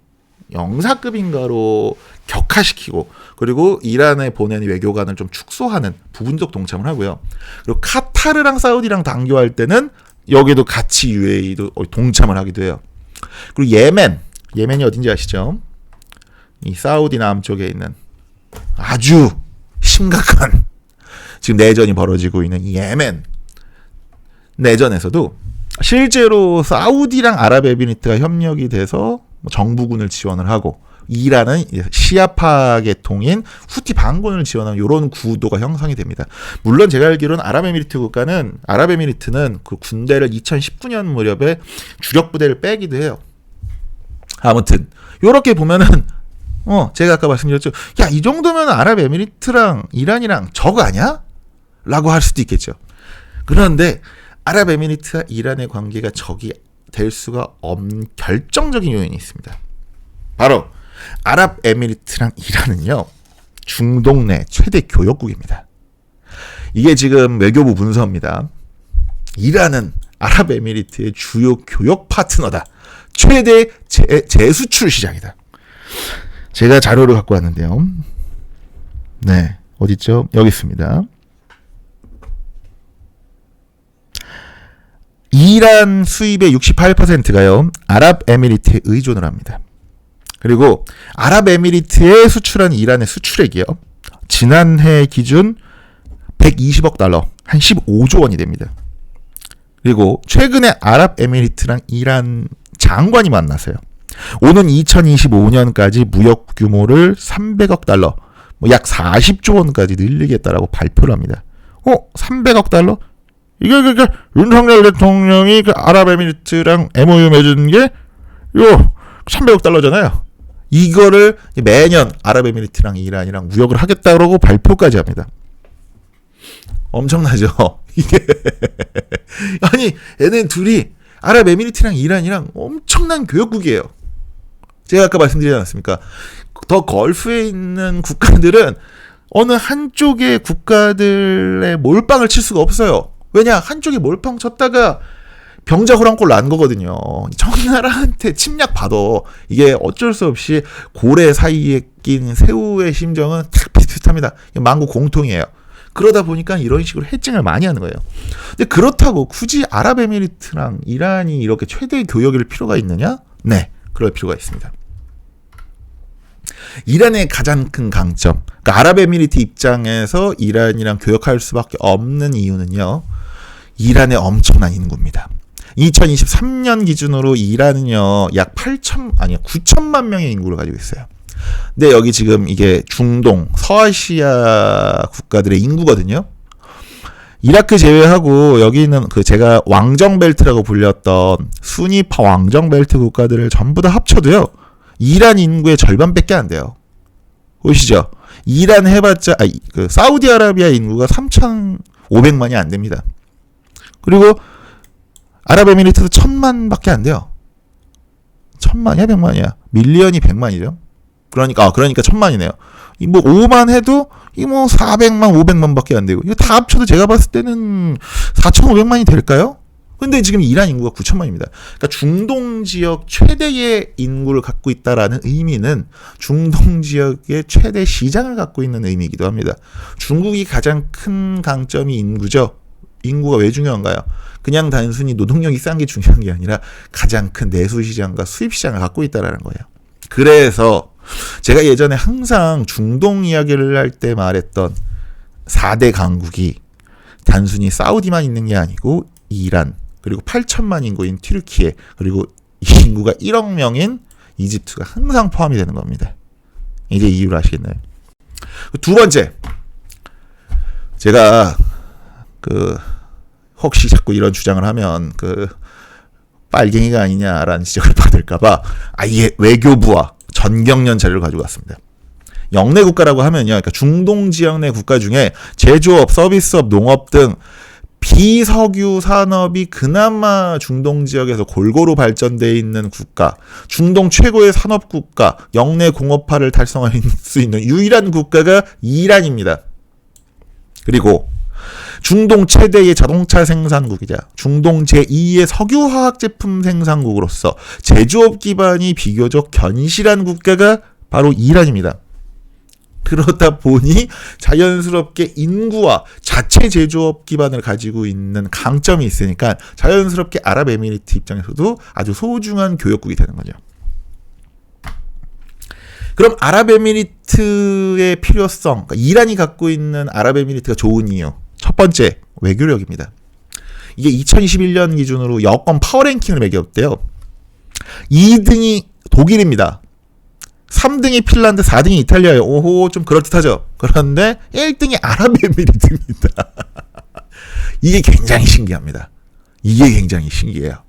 영사급인가로 격하시키고 그리고 이란에 보내는 외교관을 좀 축소하는 부분적 동참을 하고요. 그리고 카타르랑 사우디랑 단교할 때는 여기도 같이 UAE도 동참을 하기도 해요. 그리고 예멘이 어딘지 아시죠? 이 사우디 남쪽에 있는 아주 심각한 지금 내전이 벌어지고 있는 이 예멘 내전에서도 실제로 사우디랑 아랍에미리트가 협력이 돼서 정부군을 지원을 하고 이란은 시아파 계통인 후티 반군을 지원하는 이런 구도가 형성이 됩니다. 물론 제가 알기로는 아랍에미리트는 그 군대를 2019년 무렵에 주력 부대를 빼기도 해요. 아무튼 요렇게 보면은 제가 아까 말씀드렸죠. 야, 이 정도면 아랍에미리트랑 이란이랑 적 아니야? 라고 할 수도 있겠죠. 그런데 아랍에미리트와 이란의 관계가 적이 될 수가 없는 결정적인 요인이 있습니다. 바로 아랍에미리트랑 이란은요, 중동 내 최대 교역국입니다. 이게 지금 외교부 문서입니다. 이란은 아랍에미리트의 주요 교역 파트너다. 최대 재수출 시장이다. 제가 자료를 갖고 왔는데요. 네, 어딨죠? 여기 있습니다. 이란 수입의 68%가요, 아랍에미리트에 의존을 합니다. 그리고 아랍에미리트에 수출한 이란의 수출액이요, 지난해 기준 120억 달러, 한 15조 원이 됩니다. 그리고 최근에 아랍에미리트랑 이란 장관이 만났어요. 오는 2025년까지 무역 규모를 300억 달러, 약 40조 원까지 늘리겠다라고 발표를 합니다. 300억 달러? 이게 윤석열 대통령이 그 아랍에미리트랑 MOU 맺은 게 요 300억 달러잖아요. 이거를 매년 아랍에미리트랑 이란이랑 무역을 하겠다고 발표까지 합니다. 엄청나죠? 이게 아니, 얘네 둘이 아랍에미리트랑 이란이랑 엄청난 교역국이에요. 제가 아까 말씀드리지 않았습니까? 더 걸프에 있는 국가들은 어느 한쪽의 국가들의 몰빵을 칠 수가 없어요. 왜냐? 한쪽이 몰빵 쳤다가 병자호란골 난 거거든요. 청나라한테 침략 받아. 이게 어쩔 수 없이 고래 사이에 낀 새우의 심정은 딱 비슷비슷합니다. 만국 공통이에요. 그러다 보니까 이런 식으로 해칭을 많이 하는 거예요. 근데 그렇다고 굳이 아랍에미리트랑 이란이 이렇게 최대 교역일 필요가 있느냐? 네, 그럴 필요가 있습니다. 이란의 가장 큰 강점, 그러니까 아랍에미리트 입장에서 이란이랑 교역할 수밖에 없는 이유는요, 이란의 엄청난 인구입니다. 2023년 기준으로 이란은요, 약 9천만 명의 인구를 가지고 있어요. 근데 여기 지금 이게 중동, 서아시아 국가들의 인구거든요. 이라크 제외하고 여기 있는 그 제가 왕정벨트라고 불렸던 순위파 왕정벨트 국가들을 전부 다 합쳐도요, 이란 인구의 절반밖에 안 돼요. 보시죠. 이란 해봤자 그 사우디아라비아 인구가 3,500만이 안 됩니다. 그리고 아랍에미리트도 1,000만밖에 안 돼요. 1,000만이야, 100만이야. 밀리언이 100만이죠. 그러니까 1,000만이네요. 이 뭐 5만 해도 이 뭐 400만, 500만밖에 안 되고, 이거 다 합쳐도 제가 봤을 때는 4,500만이 될까요? 근데 지금 이란 인구가 9천만입니다. 그러니까 중동 지역 최대의 인구를 갖고 있다라는 의미는 중동 지역의 최대 시장을 갖고 있는 의미이기도 합니다. 중국이 가장 큰 강점이 인구죠. 인구가 왜 중요한가요? 그냥 단순히 노동력이 싼 게 중요한 게 아니라 가장 큰 내수 시장과 수입 시장을 갖고 있다라는 거예요. 그래서 제가 예전에 항상 중동 이야기를 할 때 말했던 4대 강국이 단순히 사우디만 있는 게 아니고 이란, 그리고 8천만 인구인 튀르키예, 그리고 인구가 1억 명인 이집트가 항상 포함이 되는 겁니다. 이제 이유를 아시겠나요? 두 번째, 제가 혹시 자꾸 이런 주장을 하면 빨갱이가 아니냐라는 지적을 받을까봐 아예 외교부와 전경련 자료를 가지고 왔습니다. 영내 국가라고 하면요, 그러니까 중동 지역 내 국가 중에 제조업, 서비스업, 농업 등 비석유 산업이 그나마 중동 지역에서 골고루 발전되어 있는 국가, 중동 최고의 산업 국가, 영내 공업화를 달성할 수 있는 유일한 국가가 이란입니다. 그리고 중동 최대의 자동차 생산국이자 중동 제2의 석유화학 제품 생산국으로서 제조업 기반이 비교적 견실한 국가가 바로 이란입니다. 그러다 보니 자연스럽게 인구와 자체 제조업 기반을 가지고 있는 강점이 있으니까 자연스럽게 아랍에미리트 입장에서도 아주 소중한 교역국이 되는 거죠. 그럼 아랍에미리트의 필요성, 그러니까 이란이 갖고 있는 아랍에미리트가 좋은 이유, 첫 번째, 외교력입니다. 이게 2021년 기준으로 여권 파워랭킹을 매겼대요. 2등이 독일입니다. 3등이 핀란드, 4등이 이탈리아예요. 오호, 좀 그럴듯하죠. 그런데 1등이 아랍에미리트입니다. 이게 굉장히 신기합니다. 이게 굉장히 신기해요.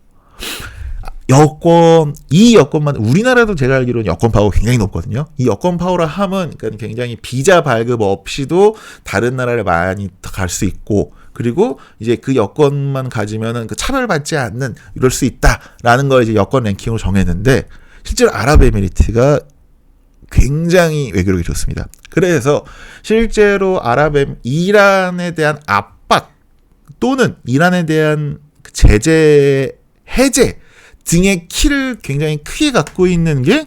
이 여권만, 우리나라도 제가 알기로는 여권 파워가 굉장히 높거든요. 이 여권 파워라 함은 그러니까 굉장히 비자 발급 없이도 다른 나라를 많이 갈 수 있고, 그리고 이제 그 여권만 가지면은 그 차별받지 않는, 이럴 수 있다라는 걸 이제 여권 랭킹으로 정했는데, 실제로 아랍에미리트가 굉장히 외교력이 좋습니다. 그래서 실제로 이란에 대한 압박 또는 이란에 대한 제재, 해제 등의 키를 굉장히 크게 갖고 있는 게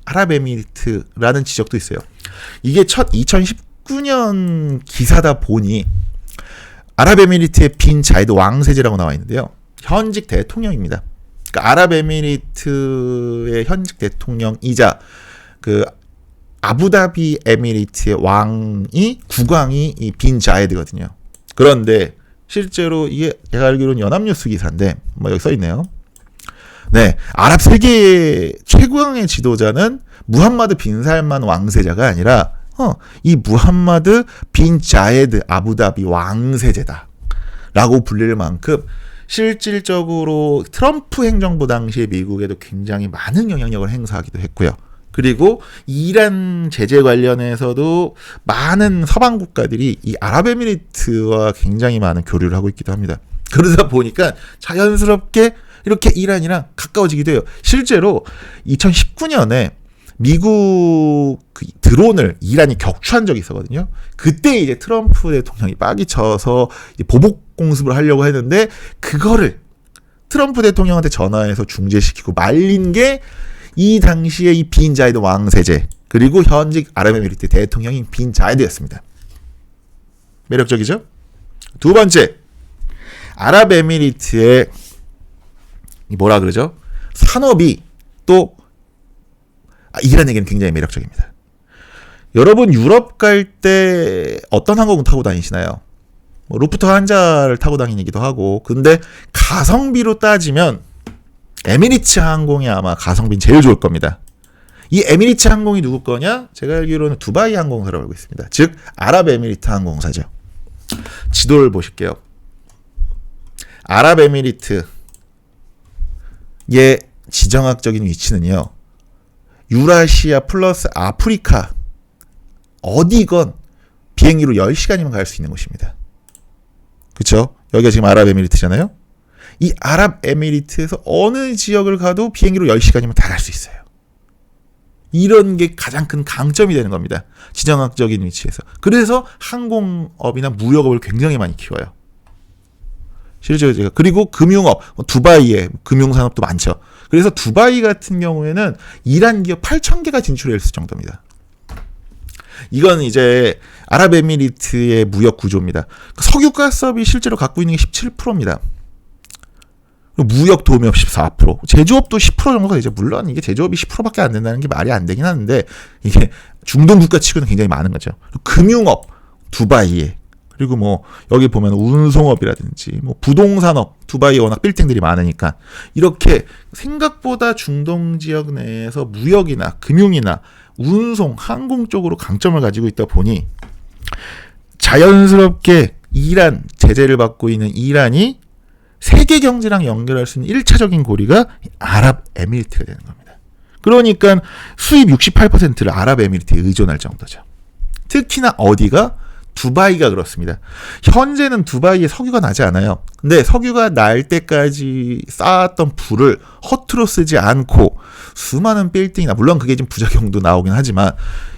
아랍에미리트라는 지적도 있어요. 이게 첫 2019년 기사다 보니 아랍에미리트의 빈 자이드 왕세제라고 나와 있는데요. 현직 대통령입니다. 그러니까 아랍에미리트의 현직 대통령이자 그 아부다비 에미리트의 국왕이 이 빈 자이드거든요. 그런데 실제로 이게 제가 알기로는 연합뉴스 기사인데 여기 써 있네요. 네, 아랍 세계의 최고의 지도자는 무함마드 빈 살만 왕세자가 아니라 이 무함마드 빈 자예드 아부다비 왕세제다 라고 불릴 만큼 실질적으로 트럼프 행정부 당시에 미국에도 굉장히 많은 영향력을 행사하기도 했고요. 그리고 이란 제재 관련해서도 많은 서방 국가들이 이 아랍에미리트와 굉장히 많은 교류를 하고 있기도 합니다. 그러다 보니까 자연스럽게 이렇게 이란이랑 가까워지기도 해요. 실제로 2019년에 미국 드론을 이란이 격추한 적이 있었거든요. 그때 이제 트럼프 대통령이 빡이 쳐서 보복 공습을 하려고 했는데 그거를 트럼프 대통령한테 전화해서 중재시키고 말린 게 이 당시에 이 빈 자이드 왕세제, 그리고 현직 아랍에미리트 대통령인 빈 자이드였습니다. 매력적이죠? 두 번째, 아랍에미리트의 뭐라 그러죠? 산업이 또 이란에게는 굉장히 매력적입니다. 여러분 유럽 갈 때 어떤 항공 타고 다니시나요? 루프트 한자를 타고 다니기도 하고, 근데 가성비로 따지면 에미리츠 항공이 아마 가성비는 제일 좋을 겁니다. 이 에미리츠 항공이 누구 거냐? 제가 알기로는 두바이 항공사라고 알고 있습니다. 즉 아랍에미리트 항공사죠. 지도를 보실게요. 아랍에미리트의 지정학적인 위치는요, 유라시아 플러스 아프리카 어디건 비행기로 10시간이면 갈 수 있는 곳입니다. 그렇죠? 여기가 지금 아랍에미리트잖아요. 이 아랍에미리트에서 어느 지역을 가도 비행기로 10시간이면 다 갈 수 있어요. 이런 게 가장 큰 강점이 되는 겁니다. 지정학적인 위치에서. 그래서 항공업이나 무역업을 굉장히 많이 키워요. 실제로 제가, 그리고 금융업, 두바이에 금융산업도 많죠. 그래서 두바이 같은 경우에는 이란 기업 8,000개가 진출했을 정도입니다. 이건 이제 아랍에미리트의 무역 구조입니다. 석유가스업이 실제로 갖고 있는 게 17%입니다. 무역 도매업 14%, 제조업도 10% 정도가 되죠. 물론 이게 제조업이 10%밖에 안 된다는 게 말이 안 되긴 하는데 이게 중동 국가 치고는 굉장히 많은 거죠. 금융업 두바이에, 그리고 뭐 여기 보면 운송업이라든지 뭐 부동산업, 두바이에 워낙 빌딩들이 많으니까 이렇게 생각보다 중동 지역 내에서 무역이나 금융이나 운송, 항공 쪽으로 강점을 가지고 있다 보니 자연스럽게 이란, 제재를 받고 있는 이란이 세계 경제랑 연결할 수 있는 1차적인 고리가 아랍에미리트가 되는 겁니다. 그러니까 수입 68%를 아랍에미리트에 의존할 정도죠. 특히나 어디가? 두바이가 그렇습니다. 현재는 두바이에 석유가 나지 않아요. 근데 석유가 날 때까지 쌓았던 불을 허투루 쓰지 않고 수많은 빌딩이나, 물론 그게 좀 부작용도 나오긴 하지만,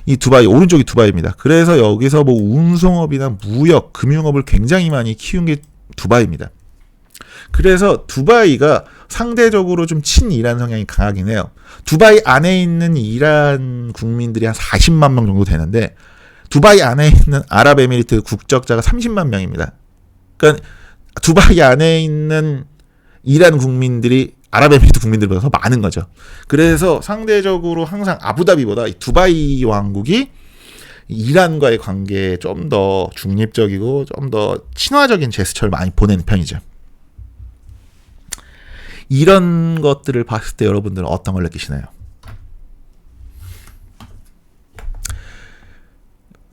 이 두바이, 오른쪽이 두바이입니다. 그래서 여기서 뭐 운송업이나 무역, 금융업을 굉장히 많이 키운 게 두바이입니다. 그래서 두바이가 상대적으로 좀 친이란 성향이 강하긴 해요. 두바이 안에 있는 이란 국민들이 한 40만 명 정도 되는데 두바이 안에 있는 아랍에미리트 국적자가 30만 명입니다. 그러니까 두바이 안에 있는 이란 국민들이 아랍에미리트 국민들보다 더 많은 거죠. 그래서 상대적으로 항상 아부다비보다 이 두바이 왕국이 이란과의 관계에 좀 더 중립적이고 좀 더 친화적인 제스처를 많이 보내는 편이죠. 이런 것들을 봤을 때 여러분들은 어떤 걸 느끼시나요?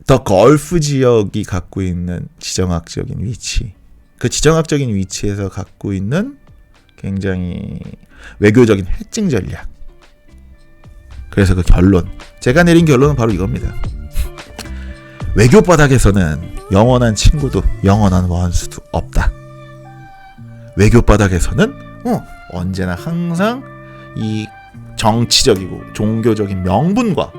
더 걸프 지역이 갖고 있는 지정학적인 위치, 그 지정학적인 위치에서 갖고 있는 굉장히 외교적인 해칭 전략. 그래서 그 결론, 제가 내린 결론은 바로 이겁니다. 외교 바닥에서는 영원한 친구도 영원한 원수도 없다. 외교 바닥에서는 언제나 항상 이 정치적이고 종교적인 명분과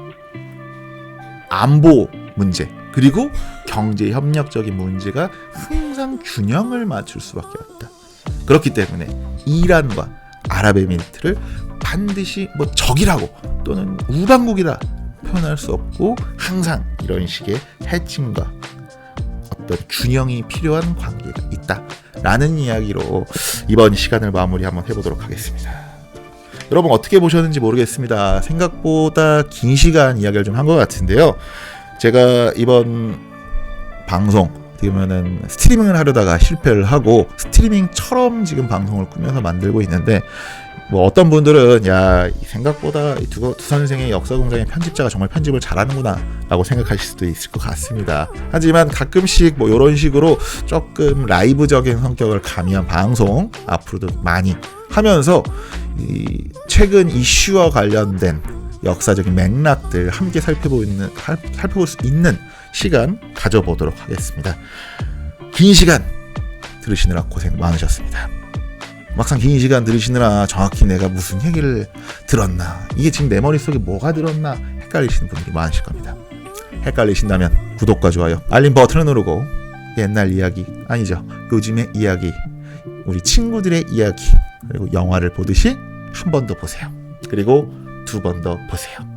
안보 문제 그리고 경제 협력적인 문제가 항상 균형을 맞출 수밖에 없다. 그렇기 때문에 이란과 아랍에미리트를 반드시 적이라고 또는 우방국이라 표현할 수 없고 항상 이런 식의 해칭과 어떤 균형이 필요한 관계가 있다라는 이야기로 이번 시간을 마무리 한번 해보도록 하겠습니다. 여러분 어떻게 보셨는지 모르겠습니다. 생각보다 긴 시간 이야기를 좀 한 것 같은데요. 제가 이번 방송 어떻게 보면은 스트리밍을 하려다가 실패를 하고 스트리밍처럼 지금 방송을 꾸며서 만들고 있는데 어떤 분들은 야 생각보다 두 선생의 역사공장의 편집자가 정말 편집을 잘하는구나 라고 생각하실 수도 있을 것 같습니다. 하지만 가끔씩 이런 식으로 조금 라이브적인 성격을 가미한 방송 앞으로도 많이 하면서 이 최근 이슈와 관련된 역사적인 맥락들 함께 살펴볼 수 있는 시간 가져보도록 하겠습니다. 긴 시간 들으시느라 고생 많으셨습니다. 막상 긴 시간 들으시느라 정확히 내가 무슨 얘기를 들었나, 이게 지금 내 머릿속에 뭐가 들었나 헷갈리시는 분들이 많으실 겁니다. 헷갈리신다면 구독과 좋아요, 알림 버튼을 누르고 옛날 이야기, 아니죠, 요즘의 이야기, 우리 친구들의 이야기, 그리고 영화를 보듯이 한 번 더 보세요. 그리고 두 번 더 보세요.